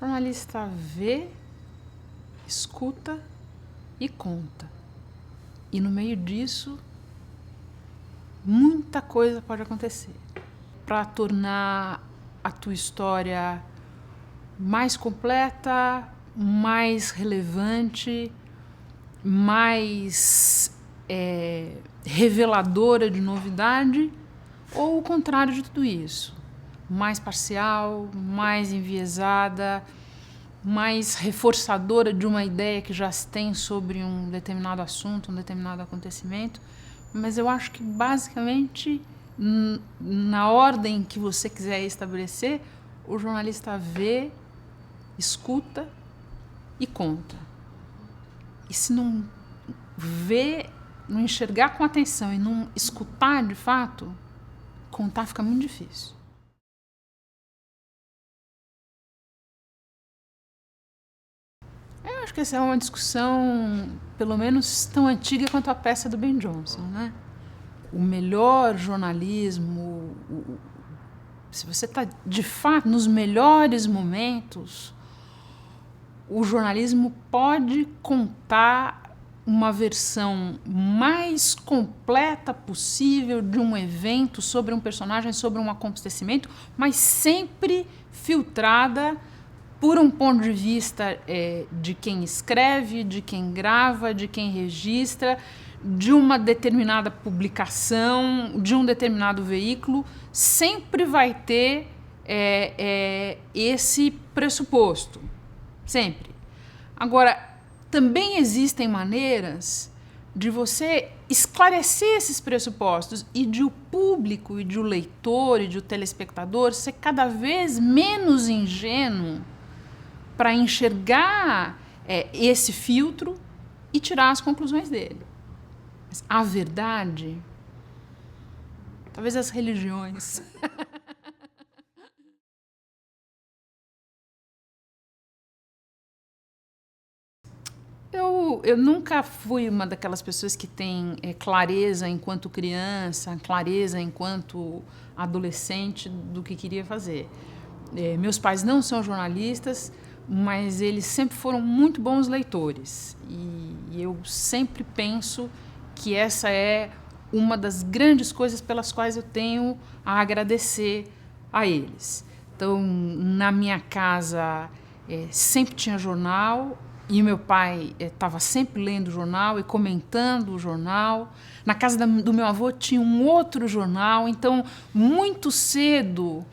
jornalista vê, escuta e conta. E no meio disso, muita coisa pode acontecer. Para tornar a tua história mais completa, mais relevante, mais reveladora de novidade, ou o contrário de tudo isso, mais parcial, mais enviesada, mais reforçadora de uma ideia que já se tem sobre um determinado assunto, um determinado acontecimento. Mas eu acho que, basicamente, na ordem que você quiser estabelecer, o jornalista vê, escuta e conta. E se não ver, não enxergar com atenção e não escutar de fato, contar fica muito difícil. Eu acho que essa é uma discussão, pelo menos, tão antiga quanto a peça do Ben Jonson, né? O melhor jornalismo, se você está, de fato, nos melhores momentos, o jornalismo pode contar uma versão mais completa possível de um evento, sobre um personagem, sobre um acontecimento, mas sempre filtrada por um ponto de vista de quem escreve, de quem grava, de quem registra, de uma determinada publicação, de um determinado veículo. Sempre vai ter esse pressuposto. Sempre. Agora, também existem maneiras de você esclarecer esses pressupostos e de o público, e de o leitor, e de o telespectador ser cada vez menos ingênuo para enxergar esse filtro e tirar as conclusões dele. Mas a verdade, talvez as religiões... Eu nunca fui uma daquelas pessoas que tem clareza enquanto criança, clareza enquanto adolescente do que queria fazer. Meus pais não são jornalistas, mas eles sempre foram muito bons leitores. E eu sempre penso que essa é uma das grandes coisas pelas quais eu tenho a agradecer a eles. Então, na minha casa, sempre tinha jornal, e meu pai estava sempre lendo o jornal e comentando o jornal. Na casa do meu avô tinha um outro jornal. Então, muito cedo,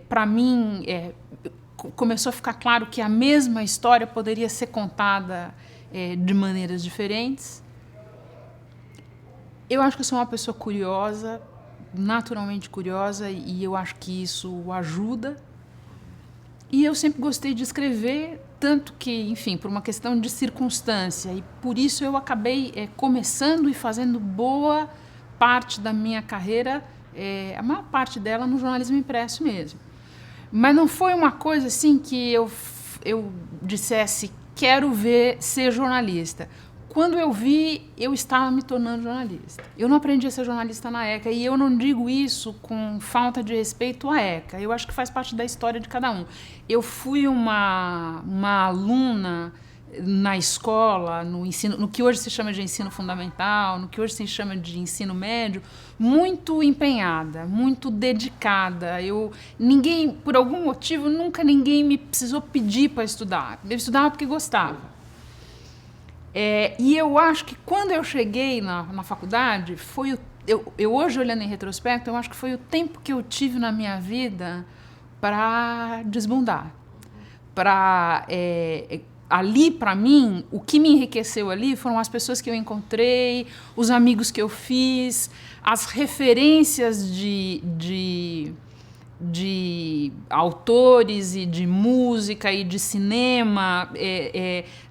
para mim, começou a ficar claro que a mesma história poderia ser contada de maneiras diferentes. Eu acho que eu sou uma pessoa curiosa, naturalmente curiosa, e eu acho que isso o ajuda. E eu sempre gostei de escrever, tanto que, enfim, por uma questão de circunstância, e por isso eu acabei começando e fazendo boa parte da minha carreira, a maior parte dela no jornalismo impresso mesmo. Mas não foi uma coisa assim que eu dissesse, quero ser jornalista. Quando eu vi, eu estava me tornando jornalista. Eu não aprendi a ser jornalista na ECA, e eu não digo isso com falta de respeito à ECA. Eu acho que faz parte da história de cada um. Eu fui uma aluna na escola, no ensino, no que hoje se chama de ensino fundamental, no que hoje se chama de ensino médio, muito empenhada, muito dedicada. Ninguém, por algum motivo, nunca ninguém me precisou pedir para estudar. Eu estudava porque gostava. E eu acho que quando eu cheguei na faculdade, eu hoje olhando em retrospecto, eu acho que foi o tempo que eu tive na minha vida para desbundar. Ali, para mim, o que me enriqueceu ali foram as pessoas que eu encontrei, os amigos que eu fiz, as referências de autores e de música e de cinema,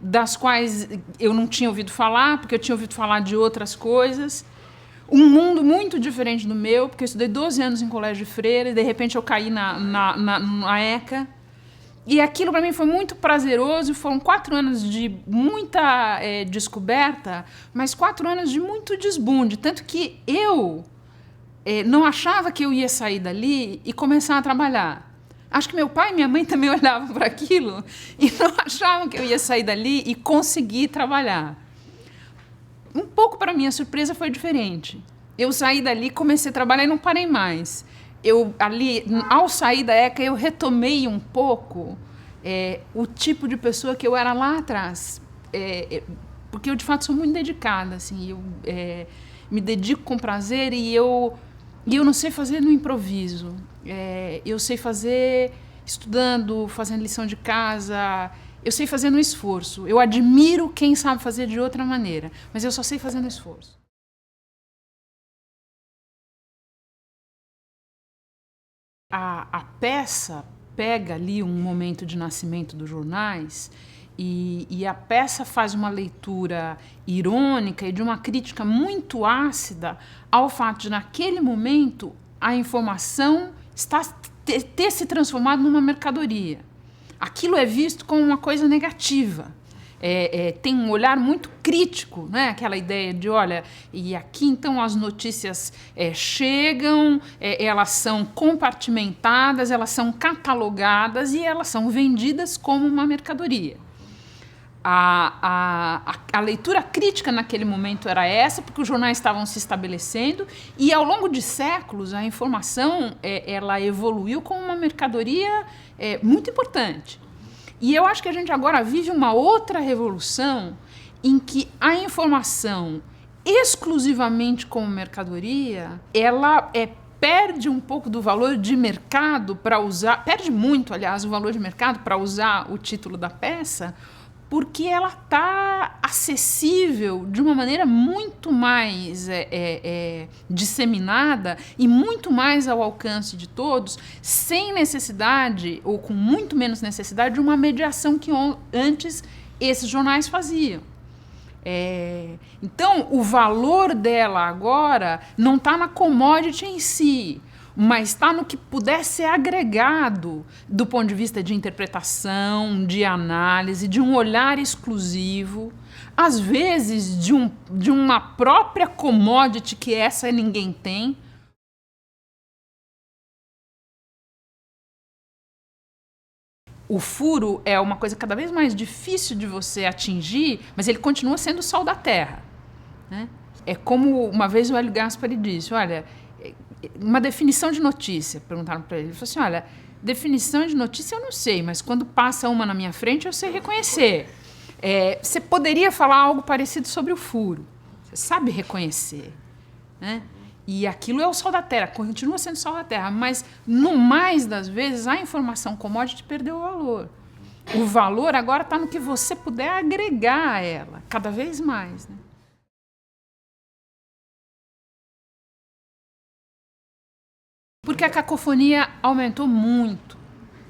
das quais eu não tinha ouvido falar, porque eu tinha ouvido falar de outras coisas. Um mundo muito diferente do meu, porque eu estudei 12 anos em colégio de freira e, de repente, eu caí na ECA. E aquilo, para mim, foi muito prazeroso. Foram 4 anos de muita descoberta, mas 4 anos de muito desbunde. Tanto que eu não achava que eu ia sair dali e começar a trabalhar. Acho que meu pai e minha mãe também olhavam para aquilo e não achavam que eu ia sair dali e conseguir trabalhar. Um pouco para minha surpresa foi diferente. Eu saí dali, comecei a trabalhar e não parei mais. Eu ali, ao sair da ECA, eu retomei um pouco o tipo de pessoa que eu era lá atrás. Porque eu, de fato, sou muito dedicada. Assim, eu me dedico com prazer e eu não sei fazer no improviso. Eu sei fazer estudando, fazendo lição de casa. Eu sei fazer no esforço. Eu admiro quem sabe fazer de outra maneira, mas eu só sei fazer no esforço. A peça pega ali um momento de nascimento dos jornais e a peça faz uma leitura irônica e de uma crítica muito ácida ao fato de, naquele momento, a informação ter se transformado numa mercadoria. Aquilo é visto como uma coisa negativa. Tem um olhar muito crítico, né? Aquela ideia de, olha, e aqui então as notícias chegam, elas são compartimentadas, elas são catalogadas e elas são vendidas como uma mercadoria. A leitura crítica naquele momento era essa, porque os jornais estavam se estabelecendo e, ao longo de séculos, a informação ela evoluiu como uma mercadoria muito importante. E eu acho que a gente agora vive uma outra revolução em que a informação exclusivamente como mercadoria, ela perde um pouco do valor de mercado para usar, perde muito, aliás, o valor de mercado para usar o título da peça, porque ela está acessível de uma maneira muito mais disseminada e muito mais ao alcance de todos, sem necessidade, ou com muito menos necessidade, de uma mediação que antes esses jornais faziam. Então, o valor dela agora não está na commodity em si, mas está no que puder ser agregado do ponto de vista de interpretação, de análise, de um olhar exclusivo, às vezes de uma própria commodity que essa ninguém tem. O furo é uma coisa cada vez mais difícil de você atingir, mas ele continua sendo o sol da terra, né? É como uma vez o Hélio Gaspari disse, olha, uma definição de notícia, perguntaram para ele, ele falou assim, olha, definição de notícia eu não sei, mas quando passa uma na minha frente eu sei reconhecer. Você poderia falar algo parecido sobre o furo, você sabe reconhecer, né? E aquilo é o sol da terra, continua sendo o sol da terra, mas no mais das vezes a informação commodity perdeu o valor. O valor agora está no que você puder agregar a ela, cada vez mais, né? Porque a cacofonia aumentou muito,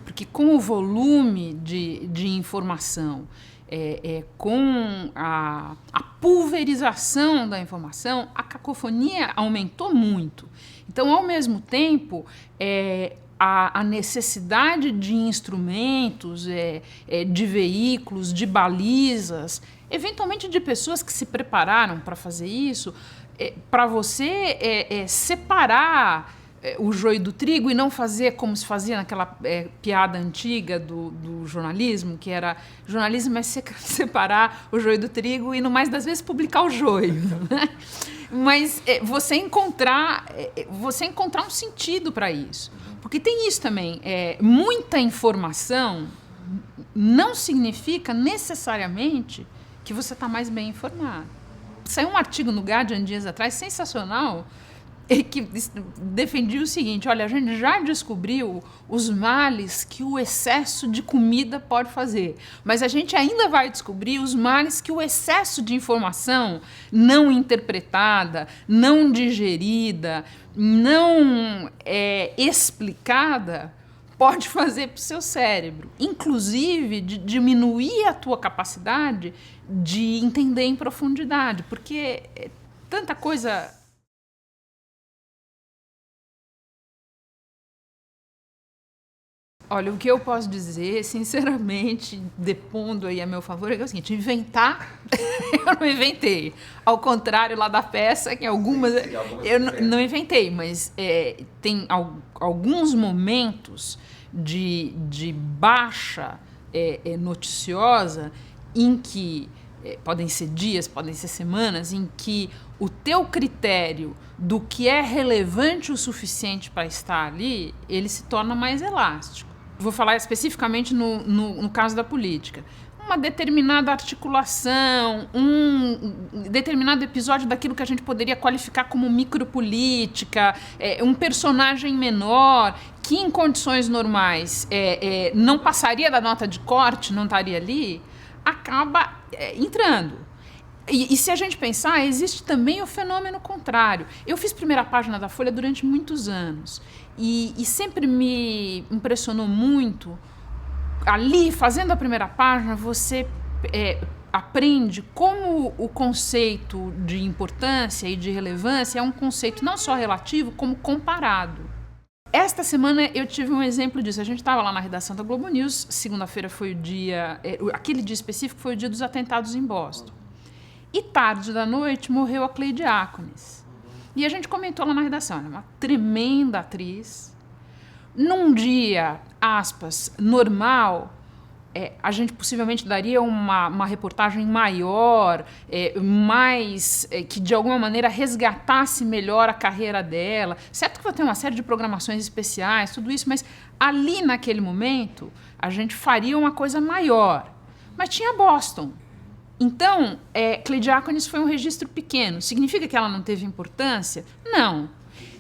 porque com o volume de informação, com a pulverização da informação, a cacofonia aumentou muito. Então, ao mesmo tempo, a necessidade de instrumentos, de veículos, de balizas, eventualmente de pessoas que se prepararam para fazer isso, para você separar o joio do trigo e não fazer como se fazia naquela piada antiga do jornalismo, que era jornalismo é separar o joio do trigo e, no mais das vezes, publicar o joio. Né? Mas você encontrar um sentido para isso. Porque tem isso também, muita informação não significa necessariamente que você está mais bem informado. Saiu um artigo no Guardian dias atrás, sensacional, que defendia o seguinte, olha, a gente já descobriu os males que o excesso de comida pode fazer, mas a gente ainda vai descobrir os males que o excesso de informação não interpretada, não digerida, não explicada pode fazer para o seu cérebro, inclusive de diminuir a tua capacidade de entender em profundidade, porque tanta coisa... Olha, o que eu posso dizer, sinceramente, depondo aí a meu favor, é que é o seguinte, inventar, eu não inventei. Ao contrário lá da peça, que algumas eu não inventei, mas tem alguns momentos de baixa noticiosa, em que podem ser dias, podem ser semanas, em que o teu critério do que é relevante o suficiente para estar ali, ele se torna mais elástico. Vou falar especificamente no caso da política. Uma determinada articulação, um determinado episódio daquilo que a gente poderia qualificar como micropolítica, um personagem menor, que em condições normais não passaria da nota de corte, não estaria ali, acaba entrando. E se a gente pensar, existe também o fenômeno contrário. Eu fiz primeira página da Folha durante muitos anos e sempre me impressionou muito. Ali, fazendo a primeira página, você aprende como o conceito de importância e de relevância é um conceito não só relativo, como comparado. Esta semana eu tive um exemplo disso. A gente estava lá na redação da Globo News, segunda-feira foi o dia... aquele dia específico foi o dia dos atentados em Boston. E tarde da noite morreu a Cleide Diáconis. E a gente comentou lá na redação, ela é uma tremenda atriz. Num dia, aspas, normal, a gente possivelmente daria uma reportagem maior, que de alguma maneira resgatasse melhor a carreira dela. Certo que vai ter uma série de programações especiais, tudo isso, mas ali naquele momento a gente faria uma coisa maior. Mas tinha Boston. Então, Cleide Diáconis foi um registro pequeno. Significa que ela não teve importância? Não.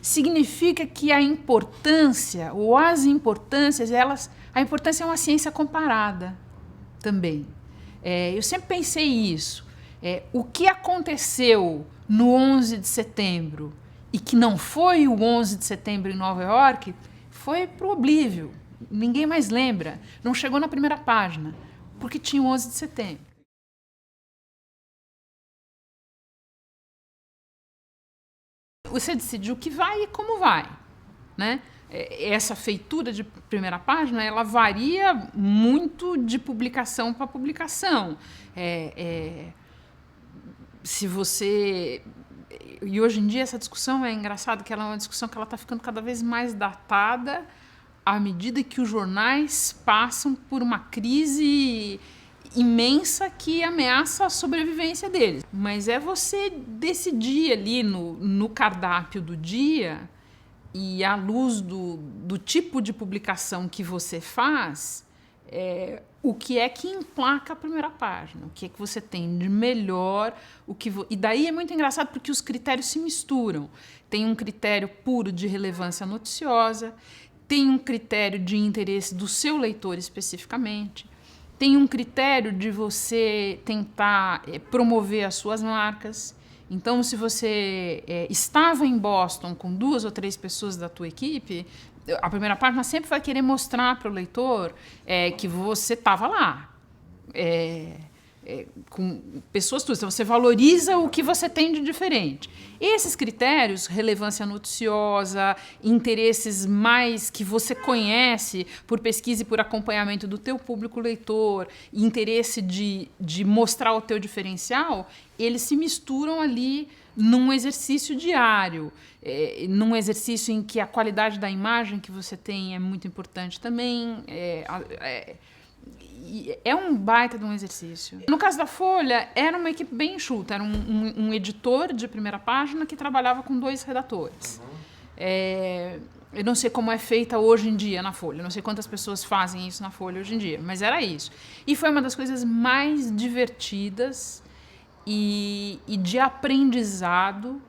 Significa que a importância, ou as importâncias, a importância é uma ciência comparada também. Eu sempre pensei isso. O que aconteceu no 11 de setembro e que não foi o 11 de setembro em Nova York, foi pro oblívio. Ninguém mais lembra. Não chegou na primeira página, porque tinha o 11 de setembro. Você decidiu que vai e como vai, né? Essa feitura de primeira página, ela varia muito de publicação para publicação. Se você... E hoje em dia essa discussão é engraçada, que ela é uma discussão que ela está ficando cada vez mais datada à medida que os jornais passam por uma crise imensa que ameaça a sobrevivência deles. Mas é você decidir ali no cardápio do dia e à luz do tipo de publicação que você faz, o que é que emplaca a primeira página, o que é que você tem de melhor, e daí é muito engraçado porque os critérios se misturam. Tem um critério puro de relevância noticiosa, tem um critério de interesse do seu leitor especificamente, tem um critério de você tentar promover as suas marcas. Então, se você estava em Boston com 2 ou 3 pessoas da tua equipe, a primeira página sempre vai querer mostrar para o leitor que você estava lá. Com pessoas tuas. Então, você valoriza o que você tem de diferente. Esses critérios, relevância noticiosa, interesses mais que você conhece por pesquisa e por acompanhamento do teu público leitor, interesse de mostrar o teu diferencial, eles se misturam ali num exercício diário, num exercício em que a qualidade da imagem que você tem é muito importante também, é um baita de um exercício. No caso da Folha, era uma equipe bem enxuta. Era um editor de primeira página que trabalhava com 2 redatores. Eu não sei como é feita hoje em dia na Folha. Não sei quantas pessoas fazem isso na Folha hoje em dia. Mas era isso. E foi uma das coisas mais divertidas e de aprendizado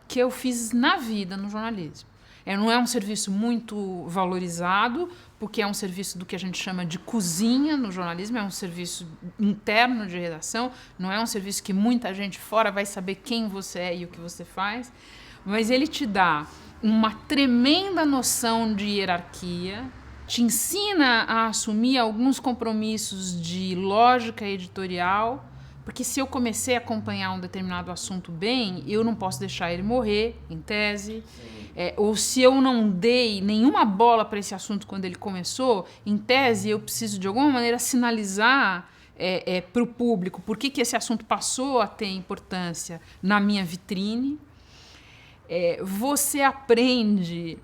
que eu fiz na vida no jornalismo. Não é um serviço muito valorizado, porque é um serviço do que a gente chama de cozinha no jornalismo, é um serviço interno de redação, não é um serviço que muita gente fora vai saber quem você é e o que você faz, mas ele te dá uma tremenda noção de hierarquia, te ensina a assumir alguns compromissos de lógica editorial, porque se eu comecei a acompanhar um determinado assunto bem, eu não posso deixar ele morrer, em tese. Ou se eu não dei nenhuma bola para esse assunto quando ele começou, em tese eu preciso de alguma maneira sinalizar para o público por que esse assunto passou a ter importância na minha vitrine. Você aprende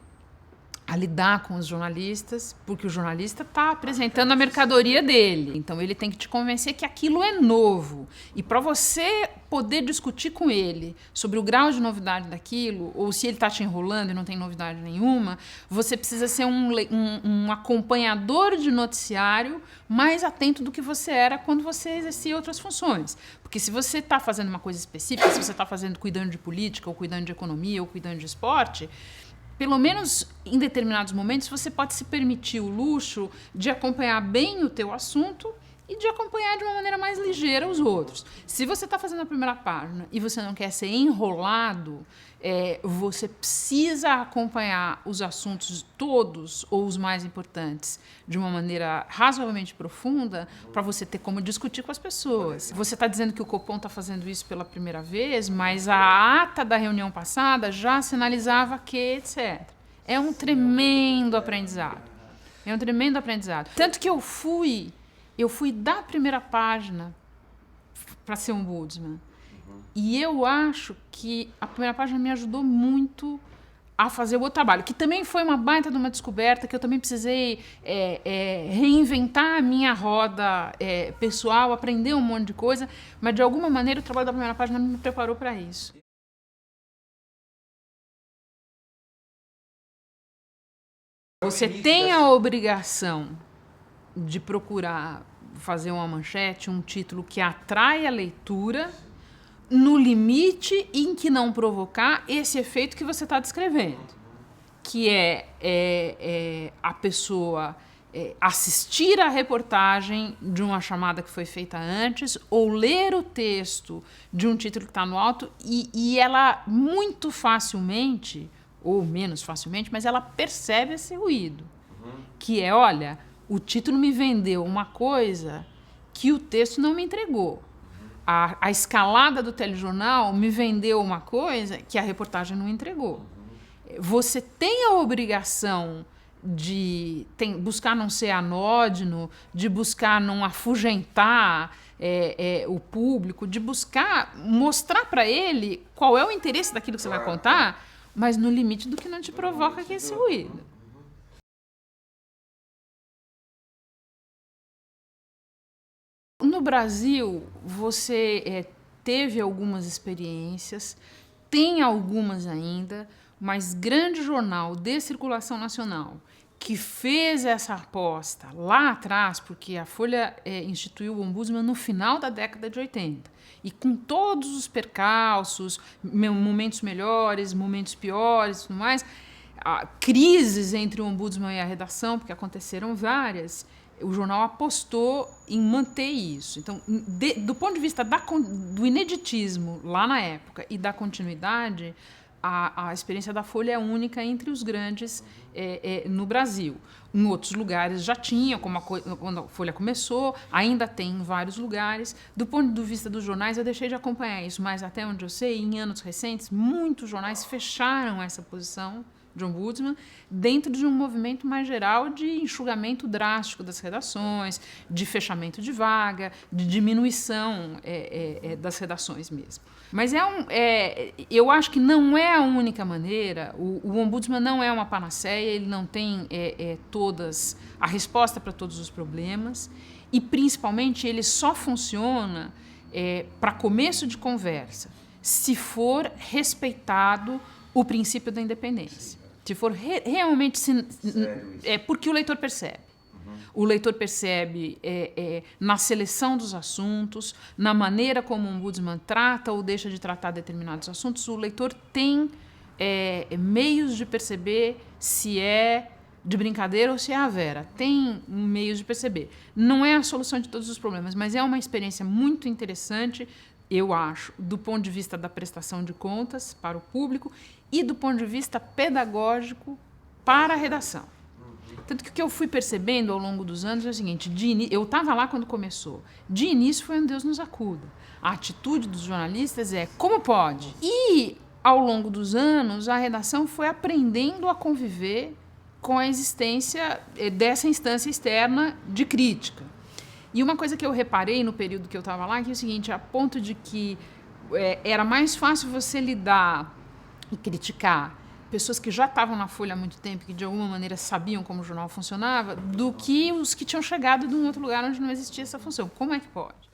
a lidar com os jornalistas, porque o jornalista está apresentando a mercadoria dele. Então, ele tem que te convencer que aquilo é novo. E para você poder discutir com ele sobre o grau de novidade daquilo, ou se ele está te enrolando e não tem novidade nenhuma, você precisa ser um acompanhador de noticiário mais atento do que você era quando você exercia outras funções. Porque se você está fazendo uma coisa específica, se você está cuidando de política, ou cuidando de economia, ou cuidando de esporte, pelo menos em determinados momentos você pode se permitir o luxo de acompanhar bem o teu assunto e de acompanhar de uma maneira mais ligeira os outros. Se você está fazendo a primeira página e você não quer ser enrolado, você precisa acompanhar os assuntos todos, ou os mais importantes, de uma maneira razoavelmente profunda, para você ter como discutir com as pessoas. Você está dizendo que o Copom está fazendo isso pela primeira vez, mas a ata da reunião passada já sinalizava que, etc. É um tremendo aprendizado. É um tremendo aprendizado. Tanto que eu fui da primeira página para ser ombudsman. E eu acho que a primeira página me ajudou muito a fazer o outro trabalho, que também foi uma baita de uma descoberta, que eu também precisei reinventar a minha roda pessoal, aprender um monte de coisa, mas de alguma maneira o trabalho da primeira página me preparou para isso. Você tem a obrigação de procurar fazer uma manchete, um título que atrai a leitura, no limite em que não provocar esse efeito que você está descrevendo, que é a pessoa assistir à reportagem de uma chamada que foi feita antes, ou ler o texto de um título que está no alto, e ela muito facilmente, ou menos facilmente, mas ela percebe esse ruído, que é, olha, o título me vendeu uma coisa que o texto não me entregou. A escalada do telejornal me vendeu uma coisa que a reportagem não entregou. Você tem a obrigação de buscar não ser anódino, de buscar não afugentar o público, de buscar mostrar para ele qual é o interesse daquilo que você vai contar, mas no limite do que não te provoca que é esse ruído. No Brasil, você teve algumas experiências, tem algumas ainda, mas grande jornal de circulação nacional que fez essa aposta lá atrás, porque a Folha instituiu o Ombudsman no final da década de 80, e com todos os percalços, momentos melhores, momentos piores e tudo mais, crises entre o Ombudsman e a redação, porque aconteceram várias, o jornal apostou em manter isso. Então, do ponto de vista do ineditismo lá na época e da continuidade, a experiência da Folha é única entre os grandes no Brasil. Em outros lugares já tinha, quando a Folha começou, ainda tem em vários lugares. Do ponto de vista dos jornais, eu deixei de acompanhar isso, mas até onde eu sei, em anos recentes, muitos jornais fecharam essa posição de ombudsman dentro de um movimento mais geral de enxugamento drástico das redações, de fechamento de vaga, de diminuição das redações mesmo. Mas eu acho que não é a única maneira. O ombudsman não é uma panaceia, ele não tem a resposta para todos os problemas, e principalmente ele só funciona para começo de conversa se for respeitado o princípio da independência. Se for realmente... porque o leitor percebe. O leitor percebe na seleção dos assuntos, na maneira como o ombudsman trata ou deixa de tratar determinados assuntos. O leitor tem meios de perceber se é de brincadeira ou se é a vera. Tem meios de perceber. Não é a solução de todos os problemas, mas é uma experiência muito interessante, eu acho, do ponto de vista da prestação de contas para o público e do ponto de vista pedagógico para a redação. Tanto que o que eu fui percebendo ao longo dos anos é o seguinte: eu estava lá quando começou. De início foi um Deus nos acuda. A atitude dos jornalistas é como pode. E, ao longo dos anos, a redação foi aprendendo a conviver com a existência dessa instância externa de crítica. E uma coisa que eu reparei no período que eu estava lá, que é o seguinte, a ponto de que era mais fácil você lidar e criticar pessoas que já estavam na Folha há muito tempo, que de alguma maneira sabiam como o jornal funcionava, do que os que tinham chegado de um outro lugar onde não existia essa função. Como é que pode?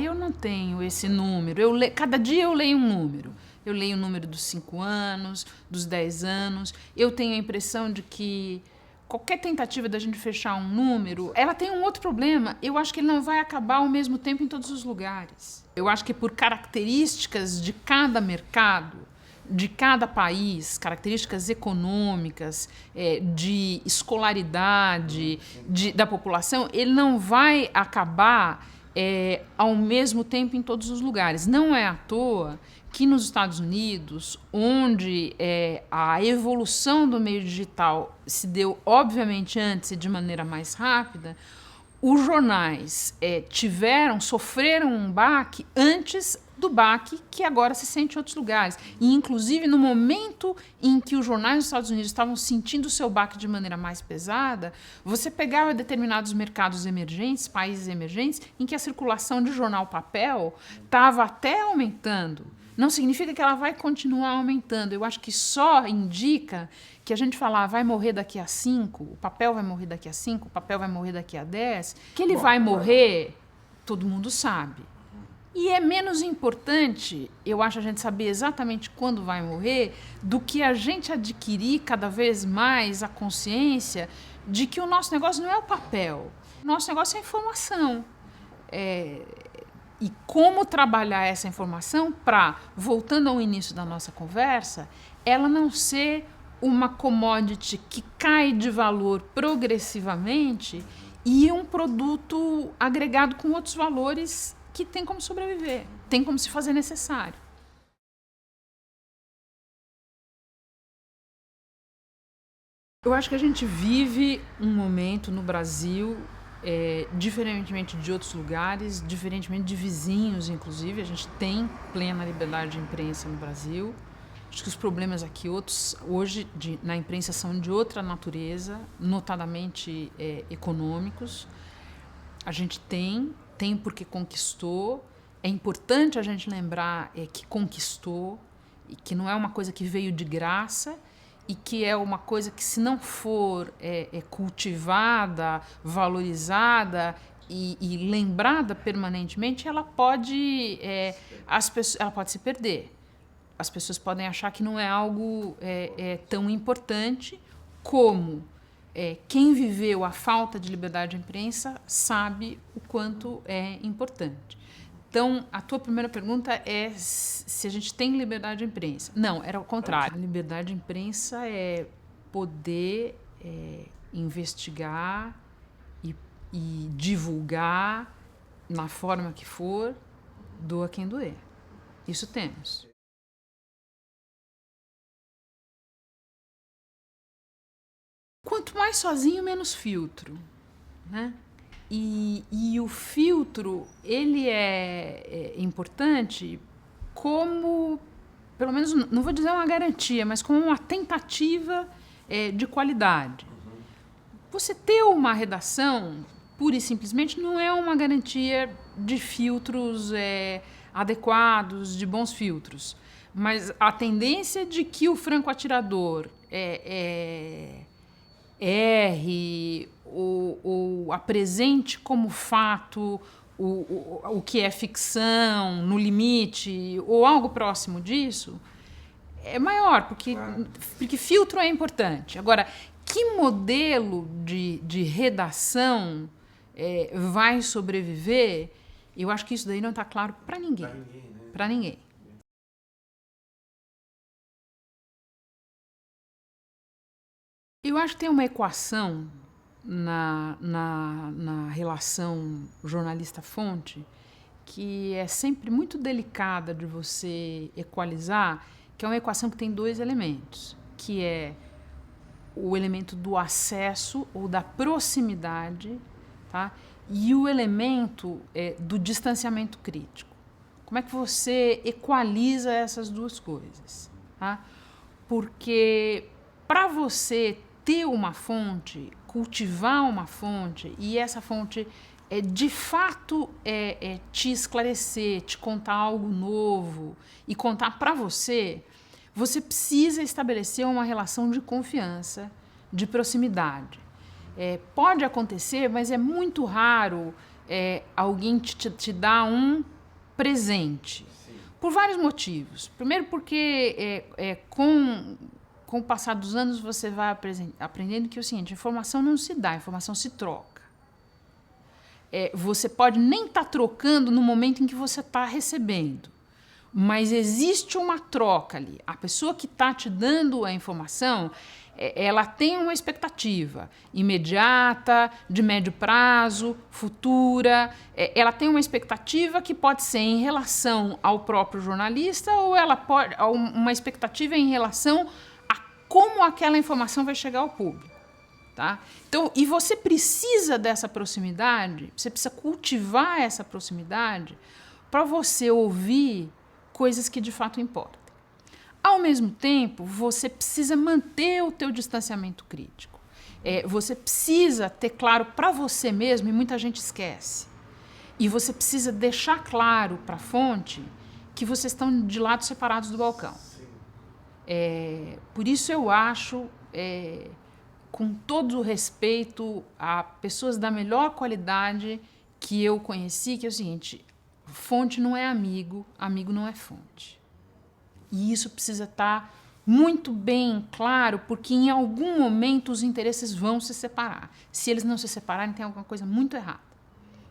Eu não tenho esse número. Cada dia eu leio um número. Eu leio o número dos 5 anos, dos 10 anos. Eu tenho a impressão de que qualquer tentativa da gente fechar um número, ela tem um outro problema. Eu acho que ele não vai acabar ao mesmo tempo em todos os lugares. Eu acho que por características de cada mercado, de cada país, características econômicas, de escolaridade da população, ele não vai acabar ao mesmo tempo em todos os lugares. Não é à toa que nos Estados Unidos, onde a evolução do meio digital se deu, obviamente, antes e de maneira mais rápida, os jornais sofreram um baque antes do baque que agora se sente em outros lugares. E, inclusive, no momento em que os jornais dos Estados Unidos estavam sentindo o seu baque de maneira mais pesada, você pegava determinados mercados emergentes, países emergentes, em que a circulação de jornal papel estava até aumentando. Não significa que ela vai continuar aumentando. Eu acho que só indica que a gente falar vai morrer daqui a 5, o papel vai morrer daqui a 5, o papel vai morrer daqui a 10, que ele vai morrer, todo mundo sabe. E é menos importante, eu acho, a gente saber exatamente quando vai morrer, do que a gente adquirir cada vez mais a consciência de que o nosso negócio não é o papel, o nosso negócio é a informação. E como trabalhar essa informação para, voltando ao início da nossa conversa, ela não ser uma commodity que cai de valor progressivamente e um produto agregado com outros valores que tem como sobreviver, tem como se fazer necessário. Eu acho que a gente vive um momento no Brasil, diferentemente de outros lugares, diferentemente de vizinhos, inclusive, a gente tem plena liberdade de imprensa no Brasil. Acho que os problemas aqui hoje na imprensa são de outra natureza, notadamente econômicos. A gente tem porque conquistou. É importante a gente lembrar que conquistou e que não é uma coisa que veio de graça e que é uma coisa que, se não for cultivada, valorizada e lembrada permanentemente, ela pode se perder. As pessoas podem achar que não é algo tão importante como quem viveu a falta de liberdade de imprensa sabe o quanto é importante. Então, a tua primeira pergunta é se a gente tem liberdade de imprensa. Não, era o contrário. A liberdade de imprensa é poder investigar e divulgar, na forma que for, doa quem doer. Isso temos. Quanto mais sozinho, menos filtro, né? E o filtro, ele é importante como, pelo menos, não vou dizer uma garantia, mas como uma tentativa de qualidade. Você ter uma redação, pura e simplesmente, não é uma garantia de filtros adequados, de bons filtros. Mas a tendência de que o franco-atirador erre ou apresente como fato o que é ficção, no limite, ou algo próximo disso, é maior, porque filtro é importante. Agora, que modelo de redação vai sobreviver, eu acho que isso daí não está claro para ninguém. Para ninguém. Eu acho que tem uma equação na relação jornalista-fonte que é sempre muito delicada de você equalizar, que é uma equação que tem 2 elementos, que é o elemento do acesso ou da proximidade, tá? E o elemento do distanciamento crítico. Como é que você equaliza essas 2 coisas? Tá? Porque para você ter uma fonte, cultivar uma fonte, e essa fonte de fato te esclarecer, te contar algo novo e contar para você, você precisa estabelecer uma relação de confiança, de proximidade. Pode acontecer, mas é muito raro alguém te dar um presente. Sim. Por vários motivos. Primeiro porque com o passar dos anos você vai aprendendo que é o seguinte, informação não se dá, informação se troca. Você pode nem estar trocando no momento em que você está recebendo, mas existe uma troca ali. A pessoa que está te dando a informação, ela tem uma expectativa imediata, de médio prazo, futura. Ela tem uma expectativa que pode ser em relação ao próprio jornalista ou ela pode uma expectativa em relação a como aquela informação vai chegar ao público. Tá? Então, e você precisa dessa proximidade, você precisa cultivar essa proximidade para você ouvir coisas que de fato importam. Ao mesmo tempo, você precisa manter o teu distanciamento crítico. Você precisa ter claro para você mesmo, e muita gente esquece, e você precisa deixar claro para a fonte que vocês estão de lados separados do balcão. Por isso eu acho... com todo o respeito a pessoas da melhor qualidade que eu conheci, que é o seguinte, fonte não é amigo, amigo não é fonte. E isso precisa estar muito bem claro, porque em algum momento os interesses vão se separar. Se eles não se separarem, tem alguma coisa muito errada.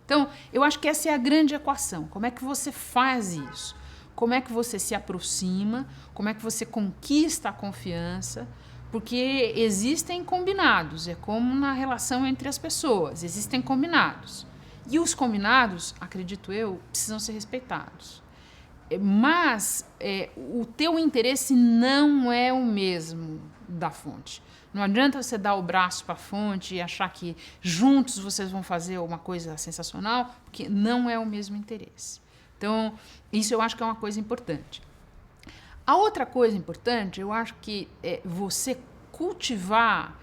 Então, eu acho que essa é a grande equação. Como é que você faz isso? Como é que você se aproxima? Como é que você conquista a confiança? Porque existem combinados, é como na relação entre as pessoas, existem combinados. E os combinados, acredito eu, precisam ser respeitados. Mas o teu interesse não é o mesmo da fonte. Não adianta você dar o braço para a fonte e achar que juntos vocês vão fazer uma coisa sensacional, porque não é o mesmo interesse. Então, isso eu acho que é uma coisa importante. A outra coisa importante, eu acho que você cultivar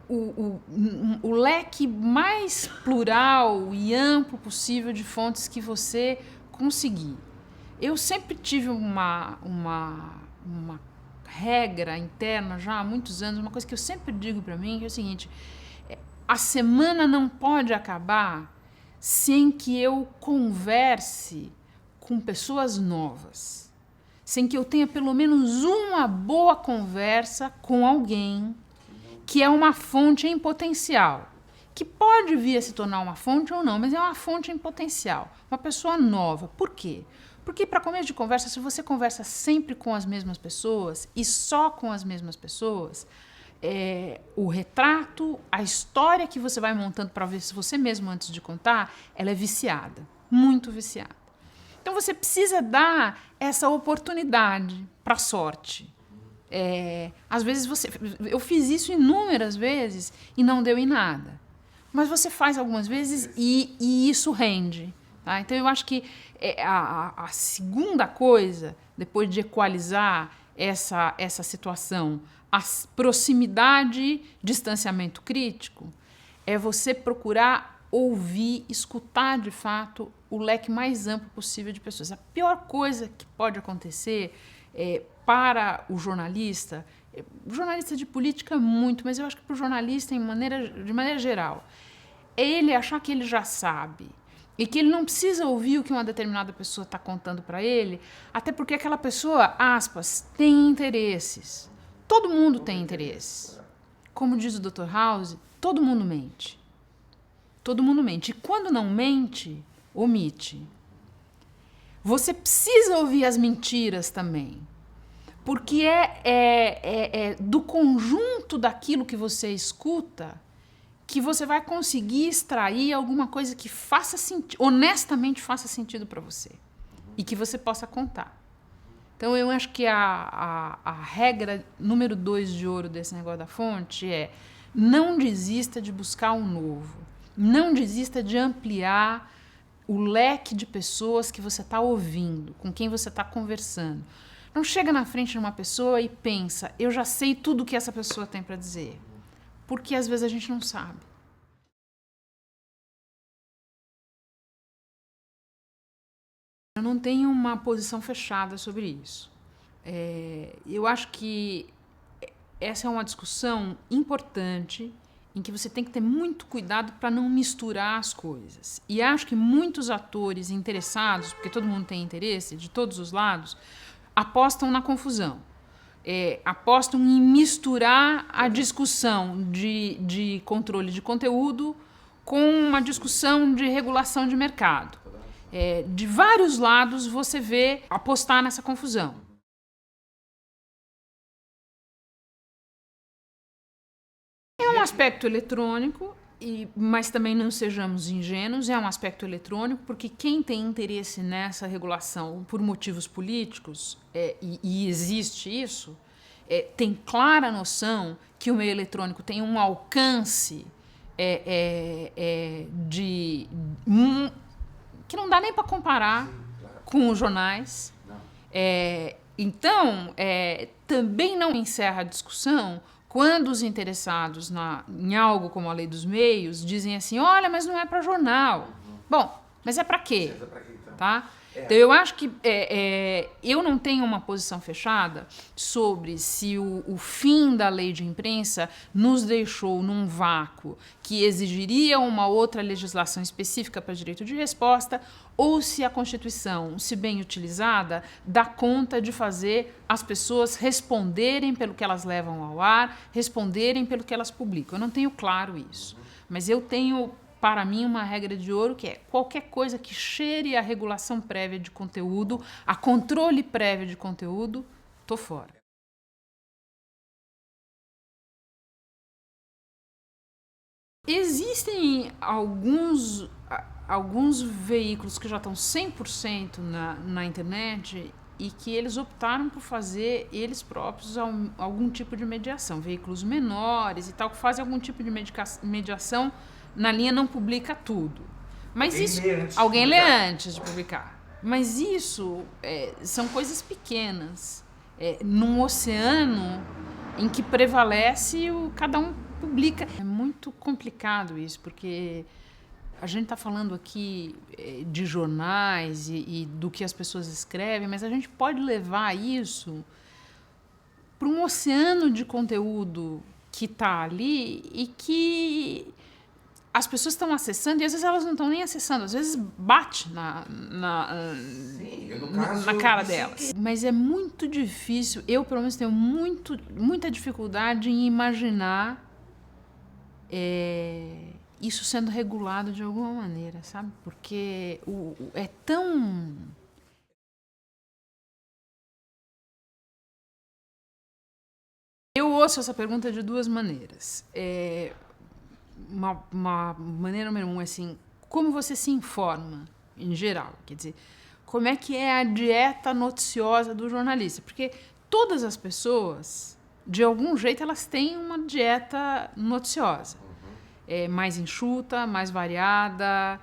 o leque mais plural e amplo possível de fontes que você conseguir. Eu sempre tive uma regra interna já há muitos anos, uma coisa que eu sempre digo para mim, que é o seguinte, a semana não pode acabar sem que eu converse com pessoas novas. Sem que eu tenha pelo menos uma boa conversa com alguém que é uma fonte em potencial, que pode vir a se tornar uma fonte ou não, mas é uma fonte em potencial, uma pessoa nova. Por quê? Porque para começo de conversa, se você conversa sempre com as mesmas pessoas e só com as mesmas pessoas, o retrato, a história que você vai montando para ver se você mesmo antes de contar, ela é viciada, muito viciada. Então você precisa dar essa oportunidade para a sorte. Às vezes eu fiz isso inúmeras vezes e não deu em nada. Mas você faz algumas vezes e isso rende. Tá? Então eu acho que a segunda coisa, depois de equalizar essa situação, a proximidade, distanciamento crítico, é você procurar ouvir, escutar de fato o leque mais amplo possível de pessoas. A pior coisa que pode acontecer para o jornalista de política muito, mas eu acho que para o jornalista de maneira geral, é ele achar que ele já sabe e que ele não precisa ouvir o que uma determinada pessoa está contando para ele, até porque aquela pessoa, aspas, tem interesses. Todo mundo tem interesses. Como diz o Dr. House, todo mundo mente. Todo mundo mente. E quando não mente, omite. Você precisa ouvir as mentiras também. Porque é do conjunto daquilo que você escuta que você vai conseguir extrair alguma coisa que faça honestamente faça sentido para você. E que você possa contar. Então, eu acho que a regra número 2 de ouro desse negócio da fonte é não desista de buscar um novo. Não desista de ampliar o leque de pessoas que você está ouvindo, com quem você está conversando. Não chega na frente de uma pessoa e pensa, eu já sei tudo que essa pessoa tem para dizer. Porque às vezes a gente não sabe. Eu não tenho uma posição fechada sobre isso. Eu acho que essa é uma discussão importante em que você tem que ter muito cuidado para não misturar as coisas. E acho que muitos atores interessados, porque todo mundo tem interesse, de todos os lados, apostam na confusão. Apostam em misturar a discussão de controle de conteúdo com uma discussão de regulação de mercado. De vários lados você vê apostar nessa confusão. É um aspecto eletrônico, mas também não sejamos ingênuos, é um aspecto eletrônico, porque quem tem interesse nessa regulação por motivos políticos, e existe isso, tem clara noção que o meio eletrônico tem um alcance que não dá nem para comparar com os jornais. Então, também não encerra a discussão quando os interessados em algo como a lei dos meios dizem assim, olha, mas não é para jornal. Bom, mas é para quê? Tá? Então, eu acho que eu não tenho uma posição fechada sobre se o fim da lei de imprensa nos deixou num vácuo que exigiria uma outra legislação específica para direito de resposta ou se a Constituição, se bem utilizada, dá conta de fazer as pessoas responderem pelo que elas levam ao ar, responderem pelo que elas publicam. Eu não tenho claro isso, mas eu tenho, para mim, uma regra de ouro que é qualquer coisa que cheire a regulação prévia de conteúdo, a controle prévio de conteúdo, tô fora. Existem alguns veículos que já estão 100% na internet e que eles optaram por fazer eles próprios algum tipo de mediação, veículos menores e tal, que fazem algum tipo de mediação na linha não publica tudo. Mas alguém lê antes de publicar. Mas isso são coisas pequenas. Num oceano em que prevalece cada um publica. É muito complicado isso, porque a gente está falando aqui de jornais e do que as pessoas escrevem, mas a gente pode levar isso para um oceano de conteúdo que está ali e que as pessoas estão acessando e às vezes elas não estão nem acessando, às vezes bate na cara delas. Mas é muito difícil, eu pelo menos tenho muita dificuldade em imaginar isso sendo regulado de alguma maneira, sabe? Porque é tão... Eu ouço essa pergunta de duas maneiras. Uma maneira número um é assim, como você se informa em geral? Quer dizer, como é que é a dieta noticiosa do jornalista? Porque todas as pessoas, de algum jeito, elas têm uma dieta noticiosa. Mais enxuta, mais variada,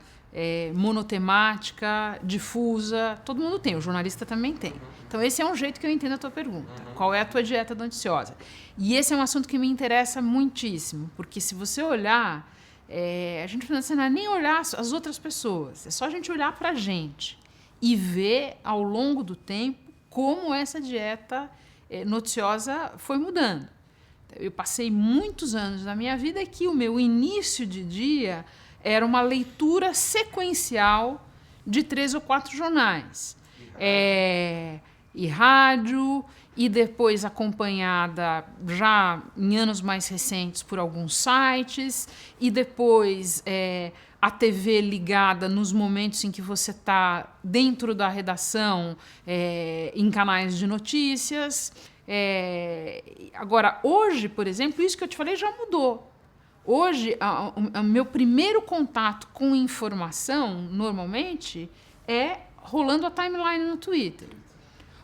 monotemática, difusa. Todo mundo tem, o jornalista também tem. Então, esse é um jeito que eu entendo a tua pergunta. Qual é a tua dieta noticiosa? E esse é um assunto que me interessa muitíssimo, porque se você olhar, a gente não precisa nem olhar as outras pessoas, é só a gente olhar para a gente e ver, ao longo do tempo, como essa dieta noticiosa foi mudando. Eu passei muitos anos da minha vida que o meu início de dia era uma leitura sequencial de 3 ou 4 jornais. E rádio, e depois acompanhada, já em anos mais recentes, por alguns sites, e depois a TV ligada nos momentos em que você está dentro da redação, em canais de notícias. Agora, hoje, por exemplo, isso que eu te falei já mudou. Hoje, o meu primeiro contato com informação, normalmente, é rolando a timeline no Twitter.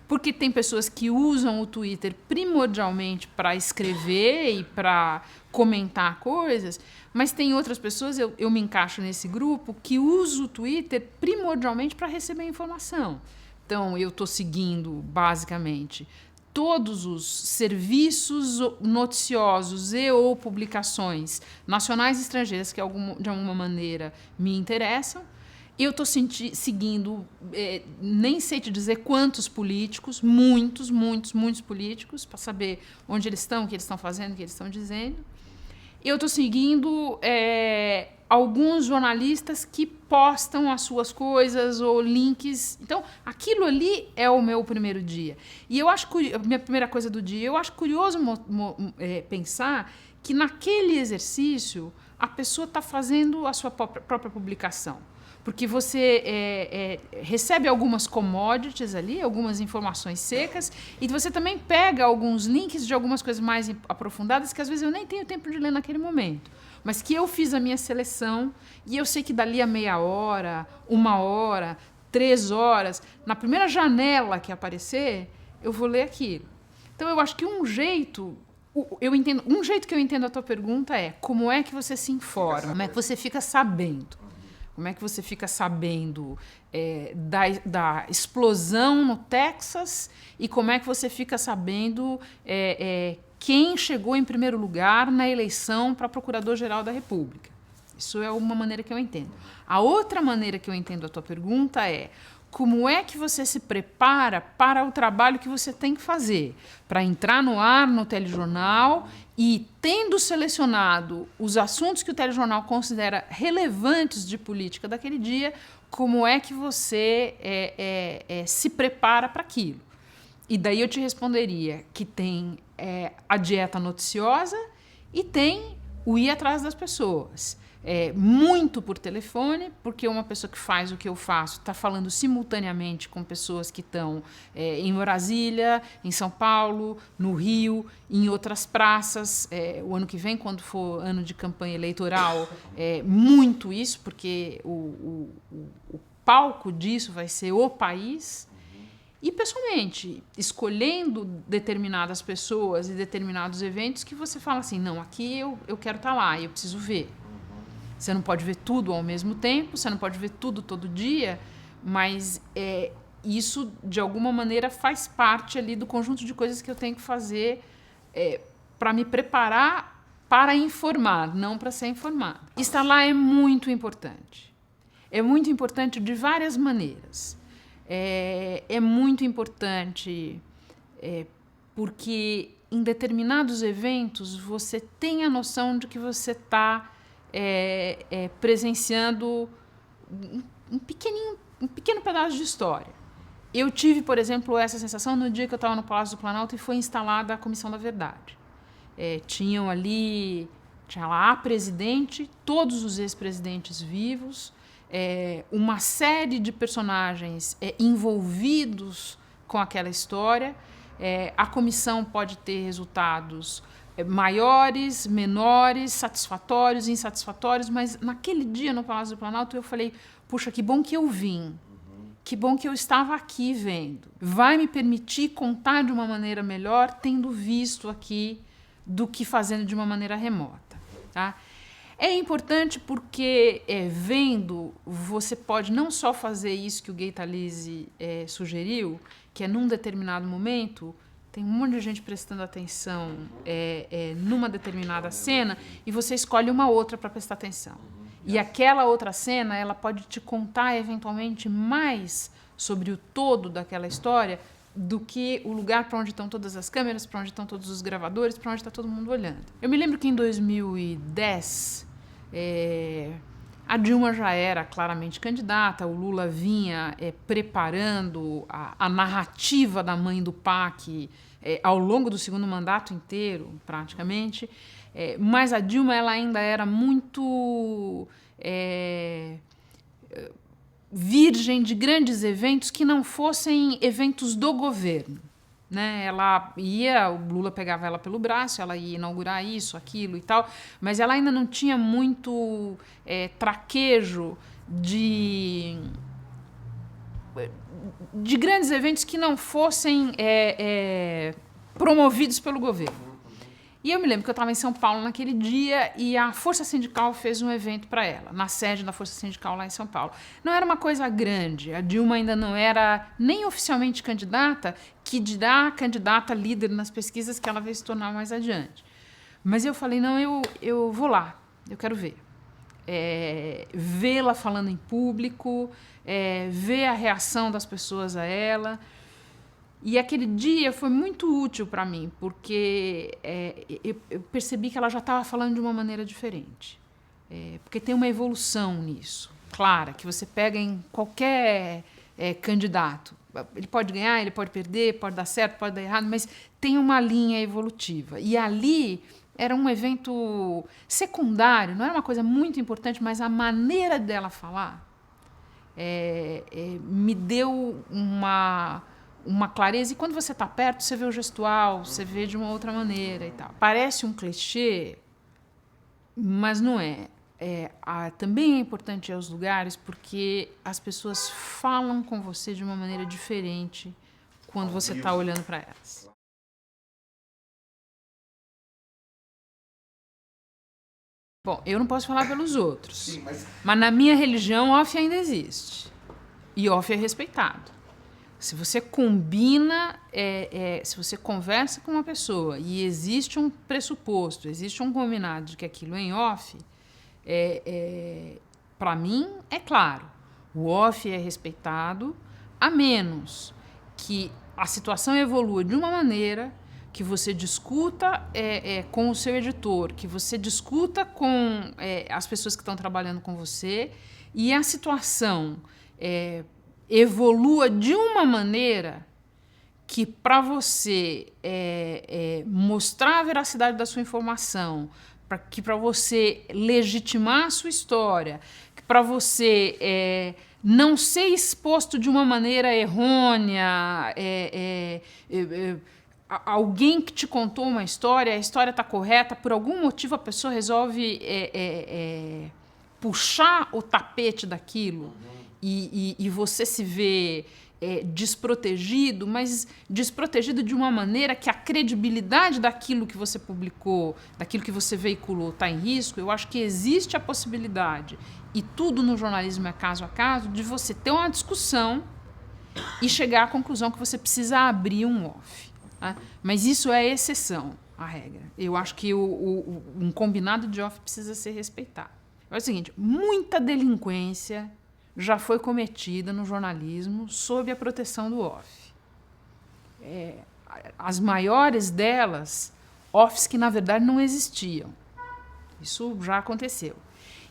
Porque tem pessoas que usam o Twitter primordialmente para escrever e para comentar coisas, mas tem outras pessoas, eu me encaixo nesse grupo, que usam o Twitter primordialmente para receber informação. Então, eu estou seguindo, basicamente, todos os serviços noticiosos e ou publicações nacionais e estrangeiras que de alguma maneira me interessam. Eu estou seguindo, nem sei te dizer quantos políticos, muitos políticos, para saber onde eles estão, o que eles estão fazendo, o que eles estão dizendo. Eu estou seguindo alguns jornalistas que postam as suas coisas ou links. Então, aquilo ali é o meu primeiro dia. E eu acho minha primeira coisa do dia. Eu acho curioso pensar que naquele exercício a pessoa está fazendo a sua própria publicação. Porque você recebe algumas commodities ali, algumas informações secas, e você também pega alguns links de algumas coisas mais aprofundadas que às vezes eu nem tenho tempo de ler naquele momento. Mas que eu fiz a minha seleção e eu sei que dali a meia hora, 1 hora, 3 horas, na primeira janela que aparecer, eu vou ler aquilo. Então eu acho que um jeito que eu entendo a tua pergunta é como é que você se informa, como é que você fica sabendo. Como é que você fica sabendo da explosão no Texas e como é que você fica sabendo quem chegou em primeiro lugar na eleição para Procurador-Geral da República? Isso é uma maneira que eu entendo. A outra maneira que eu entendo a tua pergunta é como é que você se prepara para o trabalho que você tem que fazer, para entrar no ar no telejornal e, tendo selecionado os assuntos que o telejornal considera relevantes de política daquele dia, como é que você se prepara para aquilo? E daí eu te responderia que tem a dieta noticiosa e tem o ir atrás das pessoas. Muito por telefone, porque uma pessoa que faz o que eu faço está falando simultaneamente com pessoas que estão em Brasília, em São Paulo, no Rio, em outras praças. O ano que vem, quando for ano de campanha eleitoral, muito isso, porque o palco disso vai ser o país. E, pessoalmente, escolhendo determinadas pessoas e determinados eventos que você fala assim, não, aqui eu quero estar lá, eu preciso ver. Você não pode ver tudo ao mesmo tempo, você não pode ver tudo todo dia, mas isso, de alguma maneira, faz parte ali do conjunto de coisas que eu tenho que fazer para me preparar para informar, não para ser informado. Estar lá é muito importante. É muito importante de várias maneiras. É muito importante porque em determinados eventos você tem a noção de que você está presenciando um pequeno pedaço de história. Eu tive, por exemplo, essa sensação no dia que eu estava no Palácio do Planalto e foi instalada a Comissão da Verdade. Tinha lá a presidente, todos os ex-presidentes vivos, uma série de personagens envolvidos com aquela história. A comissão pode ter resultados maiores, menores, satisfatórios, insatisfatórios, mas naquele dia no Palácio do Planalto eu falei, puxa, que bom que eu vim, que bom que eu estava aqui vendo. Vai me permitir contar de uma maneira melhor tendo visto aqui do que fazendo de uma maneira remota. Tá? É importante porque, vendo, você pode não só fazer isso que o Gay Talese sugeriu, que é num determinado momento, tem um monte de gente prestando atenção numa determinada cena e você escolhe uma outra para prestar atenção. E aquela outra cena, ela pode te contar, eventualmente, mais sobre o todo daquela história do que o lugar para onde estão todas as câmeras, para onde estão todos os gravadores, para onde está todo mundo olhando. Eu me lembro que em 2010, a Dilma já era claramente candidata, o Lula vinha preparando a narrativa da mãe do PAC ao longo do segundo mandato inteiro, praticamente, mas a Dilma ela ainda era muito virgem de grandes eventos que não fossem eventos do governo. Né? Ela ia, o Lula pegava ela pelo braço, ela ia inaugurar isso, aquilo e tal, mas ela ainda não tinha muito traquejo de grandes eventos que não fossem promovidos pelo governo. E eu me lembro que eu estava em São Paulo naquele dia e a Força Sindical fez um evento para ela, na sede da Força Sindical lá em São Paulo. Não era uma coisa grande, a Dilma ainda não era nem oficialmente candidata, que dirá candidata líder nas pesquisas que ela veio se tornar mais adiante. Mas eu falei, não, eu vou lá, eu quero ver. vê-la falando em público, ver a reação das pessoas a ela. E aquele dia foi muito útil para mim, porque eu percebi que ela já estava falando de uma maneira diferente. Porque tem uma evolução nisso, clara, que você pega em qualquer candidato. Ele pode ganhar, ele pode perder, pode dar certo, pode dar errado, mas tem uma linha evolutiva. E ali era um evento secundário, não era uma coisa muito importante, mas a maneira dela falar me deu uma clareza. E quando você está perto, você vê o gestual, você vê de uma outra maneira e tal. Parece um clichê, mas não é. Também é importante ir aos lugares porque as pessoas falam com você de uma maneira diferente quando você está olhando para elas. Bom, eu não posso falar pelos outros, Sim, mas na minha religião, off ainda existe. E off é respeitado. Se você combina, se você conversa com uma pessoa e existe um pressuposto, existe um combinado de que aquilo é em off, para mim, é claro, o off é respeitado, a menos que a situação evolua de uma maneira que você discuta com o seu editor, que você discuta com as pessoas que estão trabalhando com você e a situação evolua de uma maneira que, para você mostrar a veracidade da sua informação, para você legitimar a sua história, para você não ser exposto de uma maneira errônea, alguém que te contou uma história, a história está correta, por algum motivo a pessoa resolve puxar o tapete daquilo e você se vê desprotegido, mas desprotegido de uma maneira que a credibilidade daquilo que você publicou, daquilo que você veiculou está em risco. Eu acho que existe a possibilidade, e tudo no jornalismo é caso a caso, de você ter uma discussão e chegar à conclusão que você precisa abrir um off. Tá? Mas isso é exceção à regra. Eu acho que um combinado de off precisa ser respeitado. É o seguinte, muita delinquência já foi cometida no jornalismo sob a proteção do off. As maiores delas, offs que na verdade não existiam. Isso já aconteceu.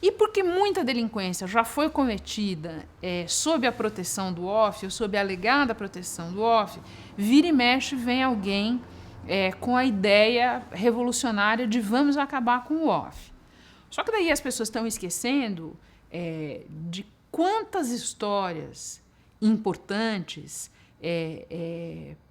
E porque muita delinquência já foi cometida sob a proteção do off, ou sob a alegada proteção do off, vira e mexe vem alguém com a ideia revolucionária de vamos acabar com o off. Só que daí as pessoas estão esquecendo de quantas histórias importantes,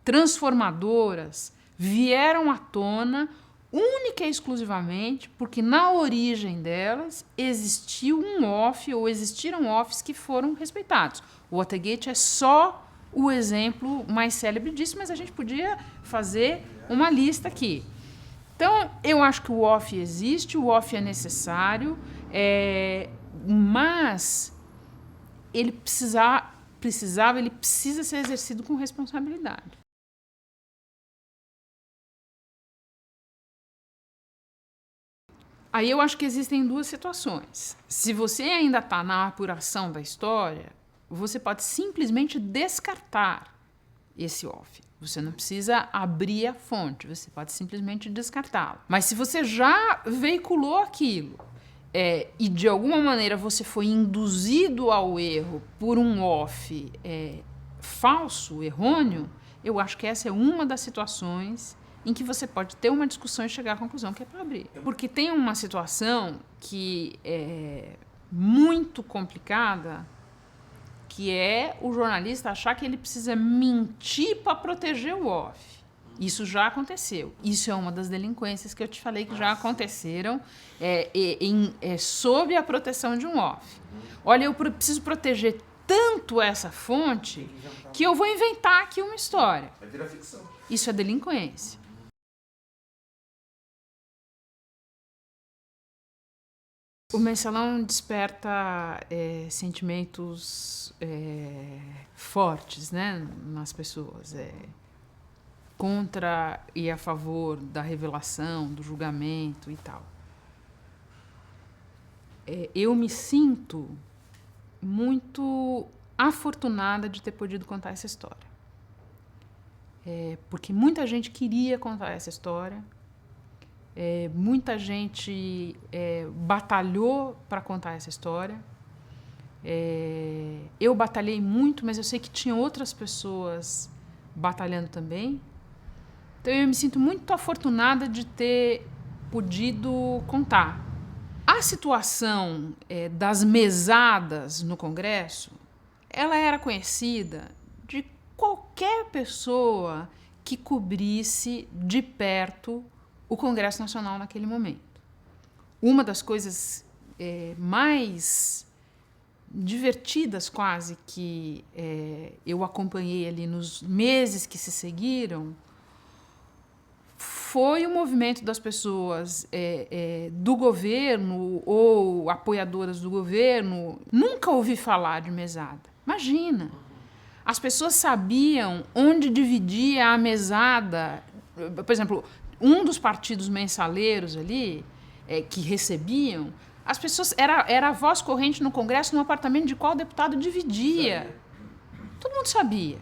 transformadoras, vieram à tona única e exclusivamente porque na origem delas existiu um off ou existiram offs que foram respeitados. O Watergate é só o exemplo mais célebre disso, mas a gente podia fazer uma lista aqui. Então, eu acho que o off existe, o off é necessário, mas ele precisa ser exercido com responsabilidade. Aí eu acho que existem duas situações. Se você ainda está na apuração da história, você pode simplesmente descartar esse off. Você não precisa abrir a fonte, você pode simplesmente descartá-lo. Mas se você já veiculou aquilo e de alguma maneira você foi induzido ao erro por um off falso, errôneo, eu acho que essa é uma das situações em que você pode ter uma discussão e chegar à conclusão que é para abrir. Porque tem uma situação que é muito complicada, que é o jornalista achar que ele precisa mentir para proteger o off. Isso já aconteceu. Isso é uma das delinquências que eu te falei que já aconteceram sob a proteção de um off. Olha, eu preciso proteger tanto essa fonte que eu vou inventar aqui uma história. Vai virar ficção. Isso é delinquência. O mensalão desperta sentimentos fortes, né, nas pessoas. Contra e a favor da revelação, do julgamento e tal. eu me sinto muito afortunada de ter podido contar essa história. Porque muita gente queria contar essa história, muita gente batalhou para contar essa história. Eu batalhei muito, mas eu sei que tinha outras pessoas batalhando também. Então eu me sinto muito afortunada de ter podido contar. A situação das mesadas no Congresso, ela era conhecida de qualquer pessoa que cobrisse de perto o Congresso Nacional naquele momento. Uma das coisas mais divertidas quase que eu acompanhei ali nos meses que se seguiram foi o movimento das pessoas do governo ou apoiadoras do governo. Nunca ouvi falar de mesada. Imagina! As pessoas sabiam onde dividia a mesada. Por exemplo, um dos partidos mensaleiros ali, que recebiam, as pessoas era a voz corrente no Congresso no apartamento de qual deputado dividia. Todo mundo sabia.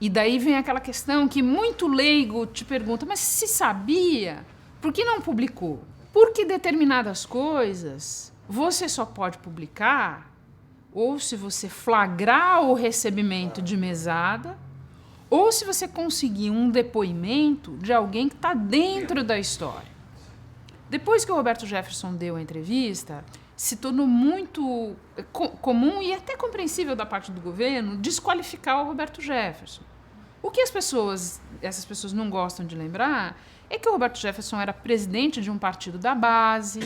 E daí vem aquela questão que muito leigo te pergunta, mas se sabia, por que não publicou? Porque determinadas coisas você só pode publicar ou se você flagrar o recebimento de mesada ou se você conseguir um depoimento de alguém que está dentro da história. Depois que o Roberto Jefferson deu a entrevista, se tornou muito comum e até compreensível da parte do governo desqualificar o Roberto Jefferson. O que essas pessoas não gostam de lembrar é que o Roberto Jefferson era presidente de um partido da base,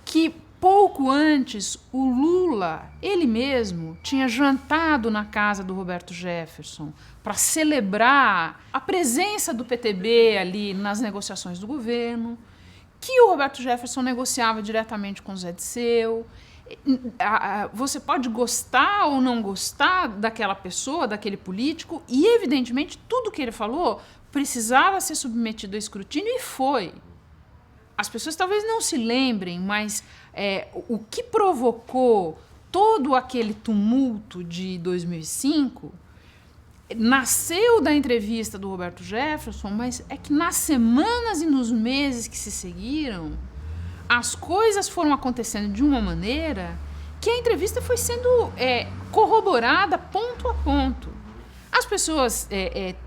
que pouco antes o Lula, ele mesmo, tinha jantado na casa do Roberto Jefferson para celebrar a presença do PTB ali nas negociações do governo, que o Roberto Jefferson negociava diretamente com o Zé Disseu. Você pode gostar ou não gostar daquela pessoa, daquele político, e evidentemente tudo que ele falou precisava ser submetido a escrutínio e foi. As pessoas talvez não se lembrem, mas o que provocou todo aquele tumulto de 2005 nasceu da entrevista do Roberto Jefferson, mas é que nas semanas e nos meses que se seguiram, as coisas foram acontecendo de uma maneira que a entrevista foi sendo corroborada ponto a ponto. As pessoas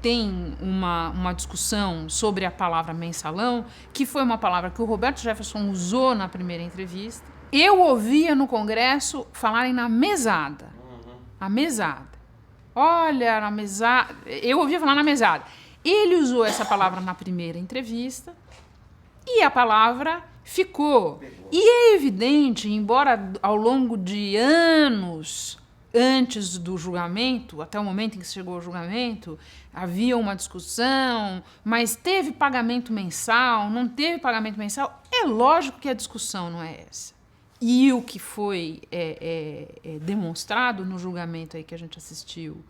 têm uma discussão sobre a palavra mensalão, que foi uma palavra que o Roberto Jefferson usou na primeira entrevista. Eu ouvia no Congresso falarem na mesada. A mesada. Olha, na mesada. Eu ouvia falar na mesada. Ele usou essa palavra na primeira entrevista e a palavra ficou. E é evidente, embora ao longo de anos antes do julgamento, até o momento em que chegou ao julgamento, havia uma discussão, mas teve pagamento mensal, não teve pagamento mensal? É lógico que a discussão não é essa. E o que foi demonstrado no julgamento aí que a gente assistiu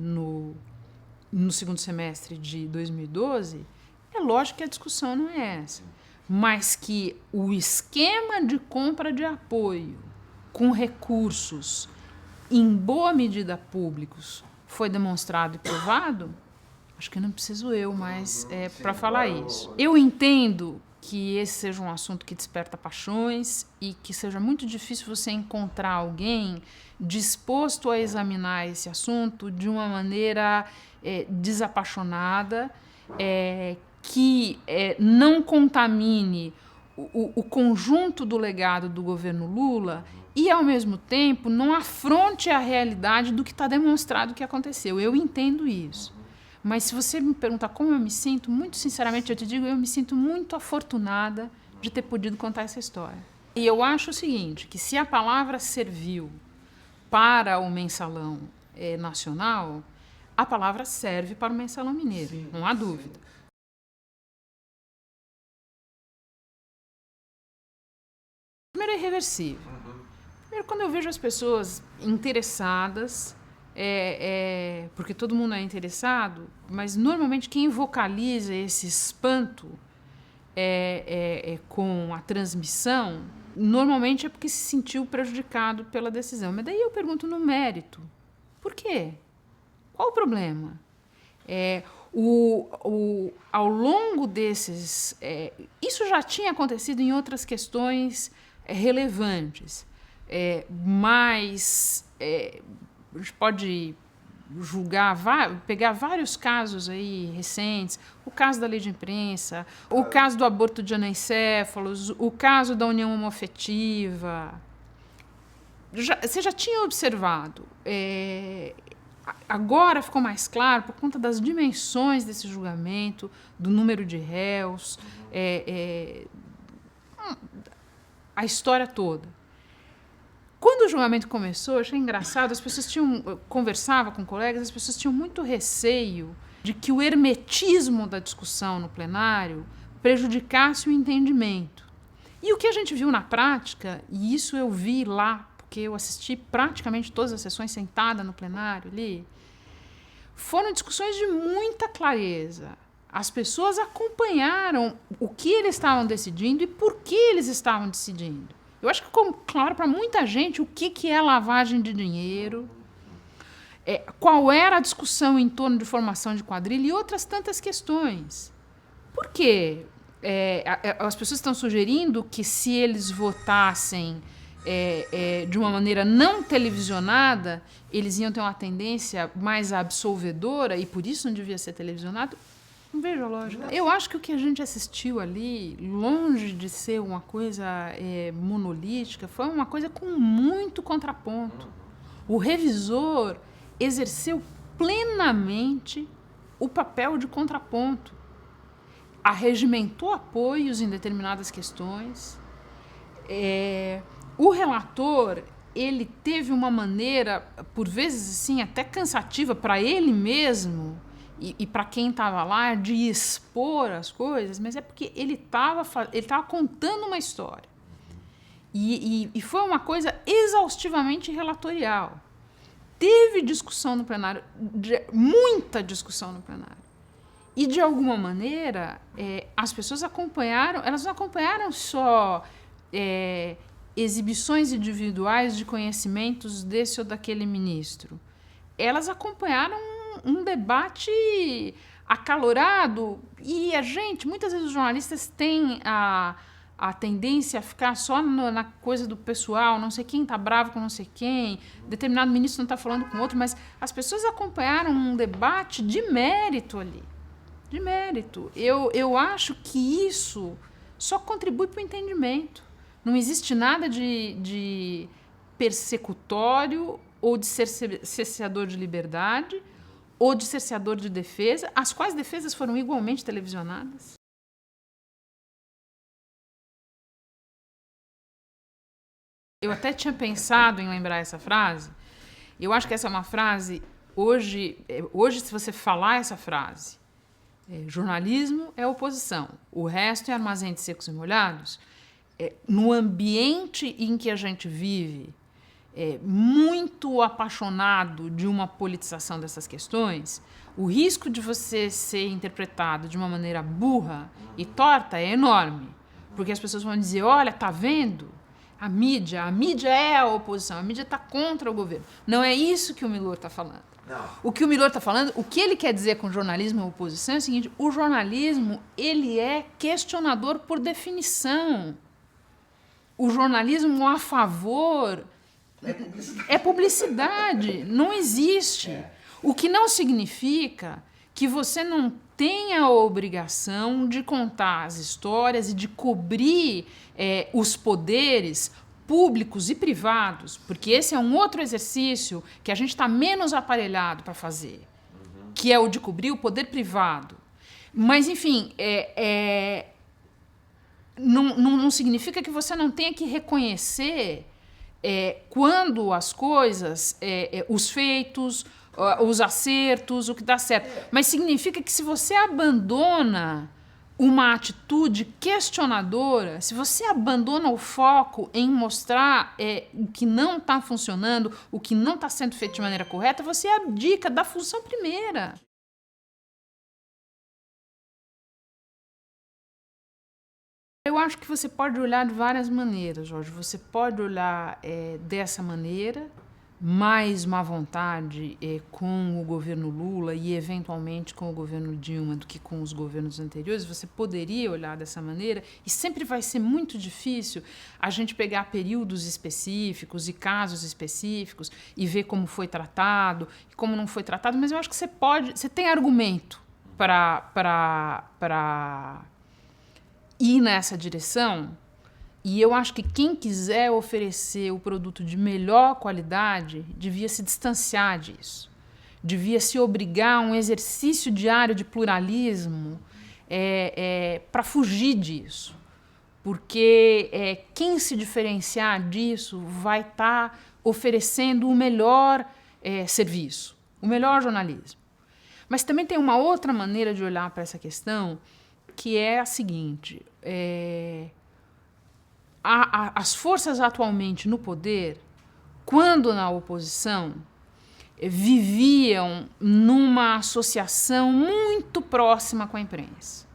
no segundo semestre de 2012, é lógico que a discussão não é essa. Mas que o esquema de compra de apoio com recursos em boa medida públicos foi demonstrado e provado, acho que não preciso eu mais para falar isso. Eu entendo que esse seja um assunto que desperta paixões e que seja muito difícil você encontrar alguém disposto a examinar esse assunto de uma maneira desapaixonada, que não contamine o conjunto do legado do governo Lula e, ao mesmo tempo, não afronte a realidade do que está demonstrado que aconteceu. Eu entendo isso. Mas se você me perguntar como eu me sinto, muito sinceramente eu te digo, eu me sinto muito afortunada de ter podido contar essa história. E eu acho o seguinte, que se a palavra serviu para o mensalão nacional, a palavra serve para o mensalão mineiro, sim, não há dúvida. Primeiro é irreversível. Primeiro, quando eu vejo as pessoas interessadas, porque todo mundo é interessado, mas normalmente quem vocaliza esse espanto com a transmissão normalmente é porque se sentiu prejudicado pela decisão. Mas daí eu pergunto no mérito, por quê? Qual o problema? Ao longo desses... isso já tinha acontecido em outras questões relevantes, mas a gente pode julgar, pegar vários casos aí recentes, o caso da lei de imprensa, o caso do aborto de anencéfalos, o caso da união homoafetiva. Você já tinha observado, agora ficou mais claro por conta das dimensões desse julgamento, do número de réus, a história toda. Quando o julgamento começou, eu achei engraçado, as pessoas conversava com colegas, as pessoas tinham muito receio de que o hermetismo da discussão no plenário prejudicasse o entendimento. E o que a gente viu na prática, e isso eu vi lá, porque eu assisti praticamente todas as sessões sentada no plenário ali, foram discussões de muita clareza. As pessoas acompanharam o que eles estavam decidindo e por que eles estavam decidindo. Eu acho que ficou claro para muita gente o que é lavagem de dinheiro, qual era a discussão em torno de formação de quadrilha e outras tantas questões. Por quê? As pessoas estão sugerindo que se eles votassem de uma maneira não televisionada, eles iam ter uma tendência mais absolvedora e por isso não devia ser televisionado. Não vejo a lógica. Eu acho que o que a gente assistiu ali, longe de ser uma coisa monolítica, foi uma coisa com muito contraponto. O revisor exerceu plenamente o papel de contraponto. Arregimentou apoios em determinadas questões. O relator, ele teve uma maneira, por vezes assim, até cansativa para ele mesmo, e para quem estava lá, de expor as coisas, mas é porque ele estava contando uma história. E foi uma coisa exaustivamente relatorial. Teve discussão no plenário, muita discussão no plenário. E, de alguma maneira, as pessoas acompanharam, elas não acompanharam só exibições individuais de conhecimentos desse ou daquele ministro. Elas acompanharam um debate acalorado e muitas vezes os jornalistas têm a tendência a ficar só na coisa do pessoal, não sei quem está bravo com não sei quem, determinado ministro não está falando com outro, mas as pessoas acompanharam um debate de mérito ali, de mérito. Eu acho que isso só contribui para o entendimento. Não existe nada de persecutório ou de cerceador de liberdade ou de cerceador de defesa, as quais defesas foram igualmente televisionadas. Eu até tinha pensado em lembrar essa frase. Eu acho que essa é uma frase, hoje se você falar essa frase, jornalismo é oposição, o resto é armazém de secos e molhados, no ambiente em que a gente vive, muito apaixonado de uma politização dessas questões, o risco de você ser interpretado de uma maneira burra e torta é enorme. Porque as pessoas vão dizer, olha, tá vendo? A mídia é a oposição, a mídia está contra o governo. Não é isso que o Milor está falando. Não. O que o Milor está falando, o que ele quer dizer com jornalismo e oposição é o seguinte, o jornalismo, ele é questionador por definição. O jornalismo a favor é publicidade, não existe. O que não significa que você não tenha a obrigação de contar as histórias e de cobrir os poderes públicos e privados, porque esse é um outro exercício que a gente está menos aparelhado para fazer, que é o de cobrir o poder privado. Mas, enfim, não significa que você não tenha que reconhecer quando as coisas, os feitos, os acertos, o que dá certo. Mas significa que se você abandona uma atitude questionadora, se você abandona o foco em mostrar o que não está funcionando, o que não está sendo feito de maneira correta, você abdica da função primeira. Eu acho que você pode olhar de várias maneiras, Jorge. Você pode olhar dessa maneira, mais má vontade com o governo Lula e, eventualmente, com o governo Dilma do que com os governos anteriores. Você poderia olhar dessa maneira e sempre vai ser muito difícil a gente pegar períodos específicos e casos específicos e ver como foi tratado e como não foi tratado, mas eu acho que você tem argumento para ir nessa direção, e eu acho que quem quiser oferecer o produto de melhor qualidade devia se distanciar disso, devia se obrigar a um exercício diário de pluralismo para fugir disso, porque quem se diferenciar disso vai estar oferecendo o melhor serviço, o melhor jornalismo. Mas também tem uma outra maneira de olhar para essa questão, que é a seguinte: as forças atualmente no poder, quando na oposição, viviam numa associação muito próxima com a imprensa.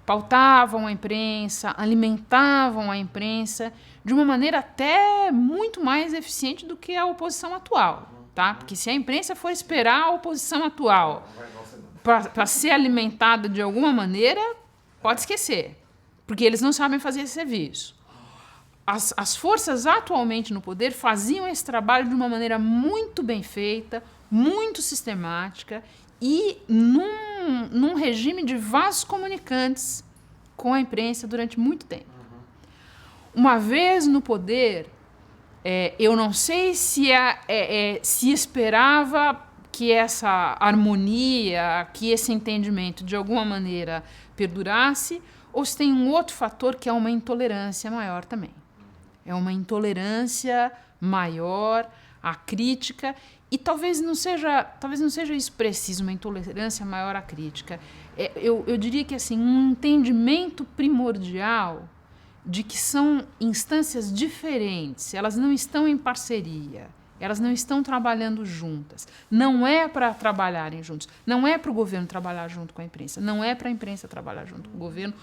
Pautavam a imprensa, alimentavam a imprensa de uma maneira até muito mais eficiente do que a oposição atual. Tá? Porque se a imprensa for esperar a oposição atual para ser alimentada de alguma maneira, pode esquecer, porque eles não sabem fazer esse serviço. As forças atualmente no poder faziam esse trabalho de uma maneira muito bem feita, muito sistemática e num regime de vasos comunicantes com a imprensa durante muito tempo. Uma vez no poder, eu não sei se esperava que essa harmonia, que esse entendimento de alguma maneira perdurasse, ou se tem um outro fator que é uma intolerância maior também. É uma intolerância maior à crítica, e talvez não seja isso preciso, uma intolerância maior à crítica. Eu diria que assim, um entendimento primordial de que são instâncias diferentes, elas não estão em parceria, elas não estão trabalhando juntas. Não é para trabalharem juntos, não é para o governo trabalhar junto com a imprensa, não é para a imprensa trabalhar junto com o governo,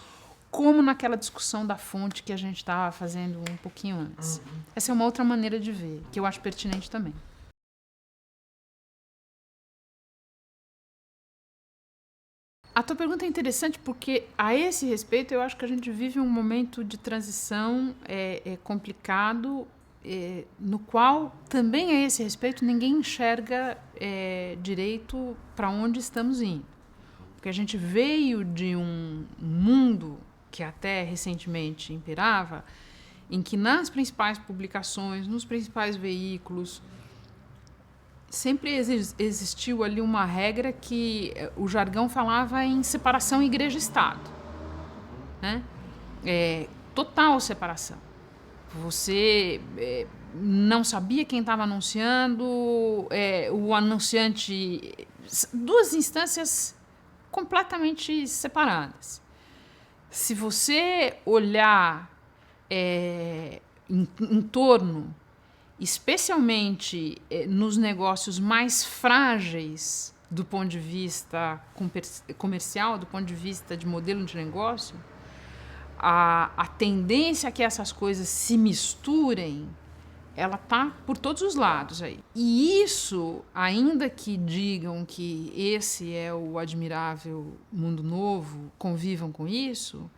como naquela discussão da fonte que a gente estava fazendo um pouquinho antes. Essa é uma outra maneira de ver, que eu acho pertinente também. A tua pergunta é interessante porque, a esse respeito, eu acho que a gente vive um momento de transição complicado, no qual, também a esse respeito, ninguém enxerga direito para onde estamos indo. Porque a gente veio de um mundo que até recentemente imperava, em que nas principais publicações, nos principais veículos, sempre existiu ali uma regra que o jargão falava em separação igreja-estado, né? Total separação. Você não sabia quem estava anunciando, o anunciante... Duas instâncias completamente separadas. Se você olhar em torno, especialmente nos negócios mais frágeis do ponto de vista comercial, do ponto de vista de modelo de negócio, a tendência a que essas coisas se misturem, ela está por todos os lados aí. E isso, ainda que digam que esse é o admirável mundo novo, convivam com isso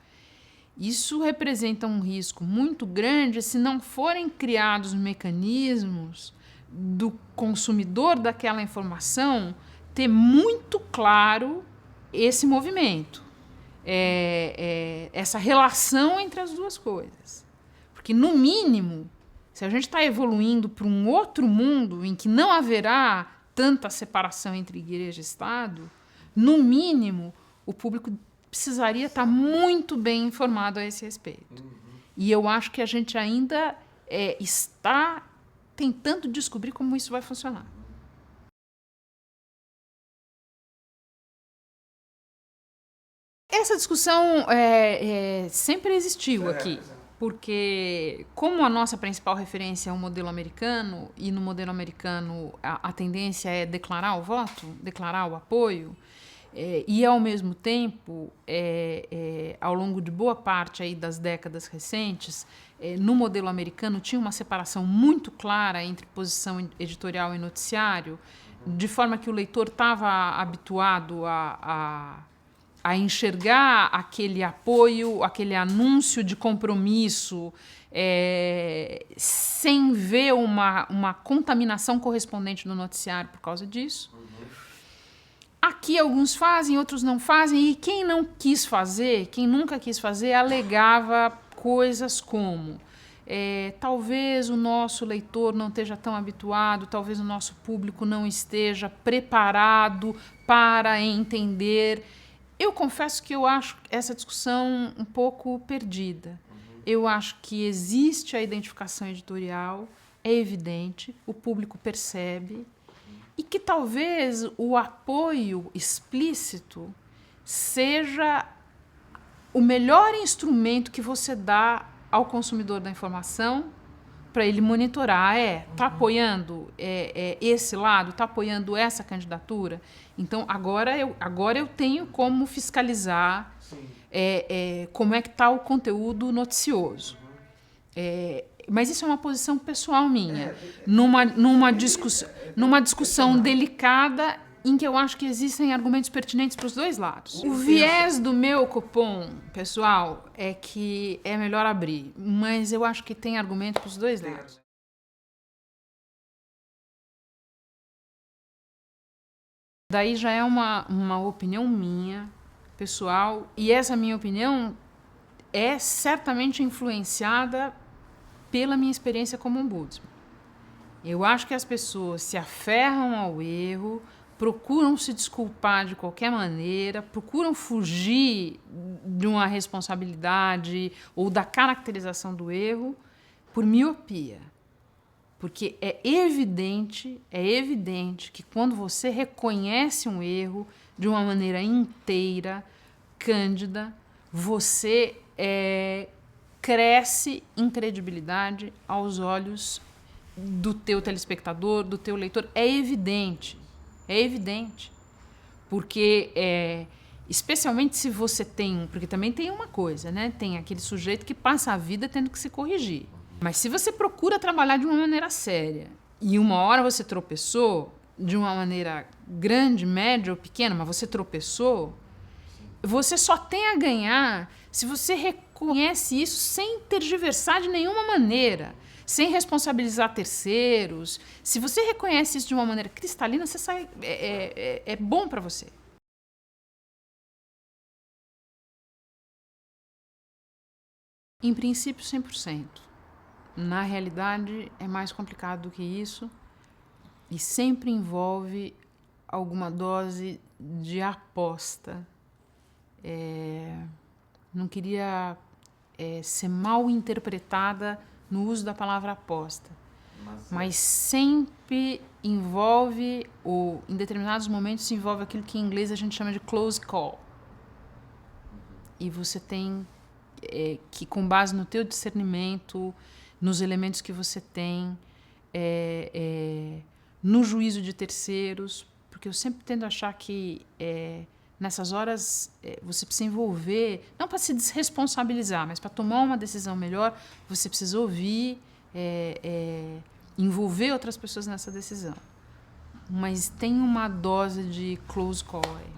representa um risco muito grande se não forem criados mecanismos do consumidor daquela informação ter muito claro esse movimento, essa relação entre as duas coisas. Porque, no mínimo, se a gente está evoluindo para um outro mundo em que não haverá tanta separação entre igreja e Estado, no mínimo, o público precisaria estar muito bem informado a esse respeito. E eu acho que a gente ainda está tentando descobrir como isso vai funcionar. Essa discussão sempre existiu aqui. Porque, como a nossa principal referência é o modelo americano, e no modelo americano a tendência é declarar o voto, declarar o apoio, E, ao mesmo tempo, ao longo de boa parte aí das décadas recentes, no modelo americano tinha uma separação muito clara entre posição editorial e noticiário, de forma que o leitor estava habituado a enxergar aquele apoio, aquele anúncio de compromisso, sem ver uma contaminação correspondente no noticiário por causa disso. Aqui alguns fazem, outros não fazem, e quem não quis fazer, quem nunca quis fazer, alegava coisas como talvez o nosso leitor não esteja tão habituado, talvez o nosso público não esteja preparado para entender. Eu confesso que eu acho essa discussão um pouco perdida. Eu acho que existe a identificação editorial, é evidente, o público percebe, e que talvez o apoio explícito seja o melhor instrumento que você dá ao consumidor da informação para ele monitorar. Está apoiando esse lado, está apoiando essa candidatura? Então, agora eu tenho como fiscalizar como é que está o conteúdo noticioso. Mas isso é uma posição pessoal minha, numa discussão delicada em que eu acho que existem argumentos pertinentes para os dois lados. O viés do meu cupom, pessoal, é que é melhor abrir, mas eu acho que tem argumento para os dois lados. Daí já é uma opinião minha, pessoal, e essa minha opinião é certamente influenciada pela minha experiência como ombudsman. Eu acho que as pessoas se aferram ao erro, procuram se desculpar de qualquer maneira, procuram fugir de uma responsabilidade ou da caracterização do erro por miopia. Porque é evidente que quando você reconhece um erro de uma maneira inteira, cândida, você cresce em credibilidade aos olhos do teu telespectador, do teu leitor. É evidente. Porque, especialmente se você tem... Porque também tem uma coisa, né? Tem aquele sujeito que passa a vida tendo que se corrigir. Mas se você procura trabalhar de uma maneira séria e uma hora você tropeçou, de uma maneira grande, média ou pequena, mas você tropeçou, você só tem a ganhar se você reconhece isso sem tergiversar de nenhuma maneira, sem responsabilizar terceiros. Se você reconhece isso de uma maneira cristalina, você sai, é bom para você. Em princípio, 100%. Na realidade, é mais complicado do que isso e sempre envolve alguma dose de aposta. Não queria ser mal interpretada no uso da palavra aposta, mas sempre envolve, ou em determinados momentos envolve aquilo que em inglês a gente chama de close call. E você tem que, com base no teu discernimento, nos elementos que você tem, no juízo de terceiros, porque eu sempre tendo a achar que nessas horas você precisa envolver, não para se desresponsabilizar, mas para tomar uma decisão melhor, você precisa ouvir, envolver outras pessoas nessa decisão. Mas tem uma dose de close call aí,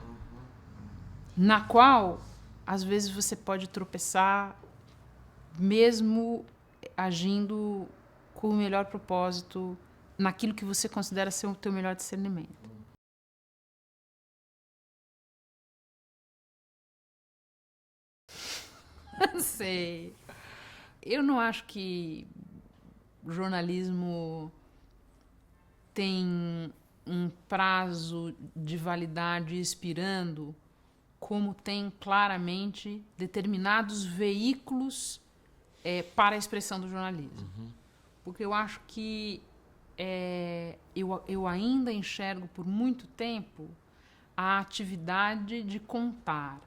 na qual, às vezes, você pode tropeçar, mesmo agindo com o melhor propósito, naquilo que você considera ser o teu melhor discernimento. Não sei. Eu não acho que o jornalismo tem um prazo de validade expirando, como tem claramente determinados veículos para a expressão do jornalismo. Porque eu acho que eu ainda enxergo por muito tempo a atividade de contar,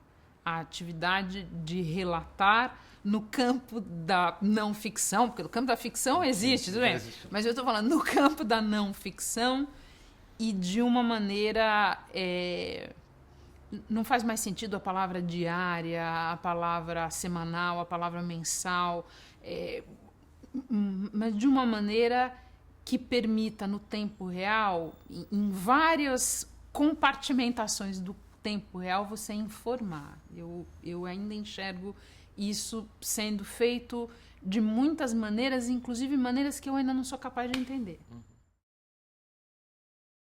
a atividade de relatar no campo da não ficção, porque no campo da ficção existe, tudo bem? Mas eu estou falando no campo da não ficção e de uma maneira não faz mais sentido a palavra diária, a palavra semanal, a palavra mensal, mas de uma maneira que permita no tempo real, em várias compartimentações do tempo real, você informar. Eu ainda enxergo isso sendo feito de muitas maneiras, inclusive maneiras que eu ainda não sou capaz de entender.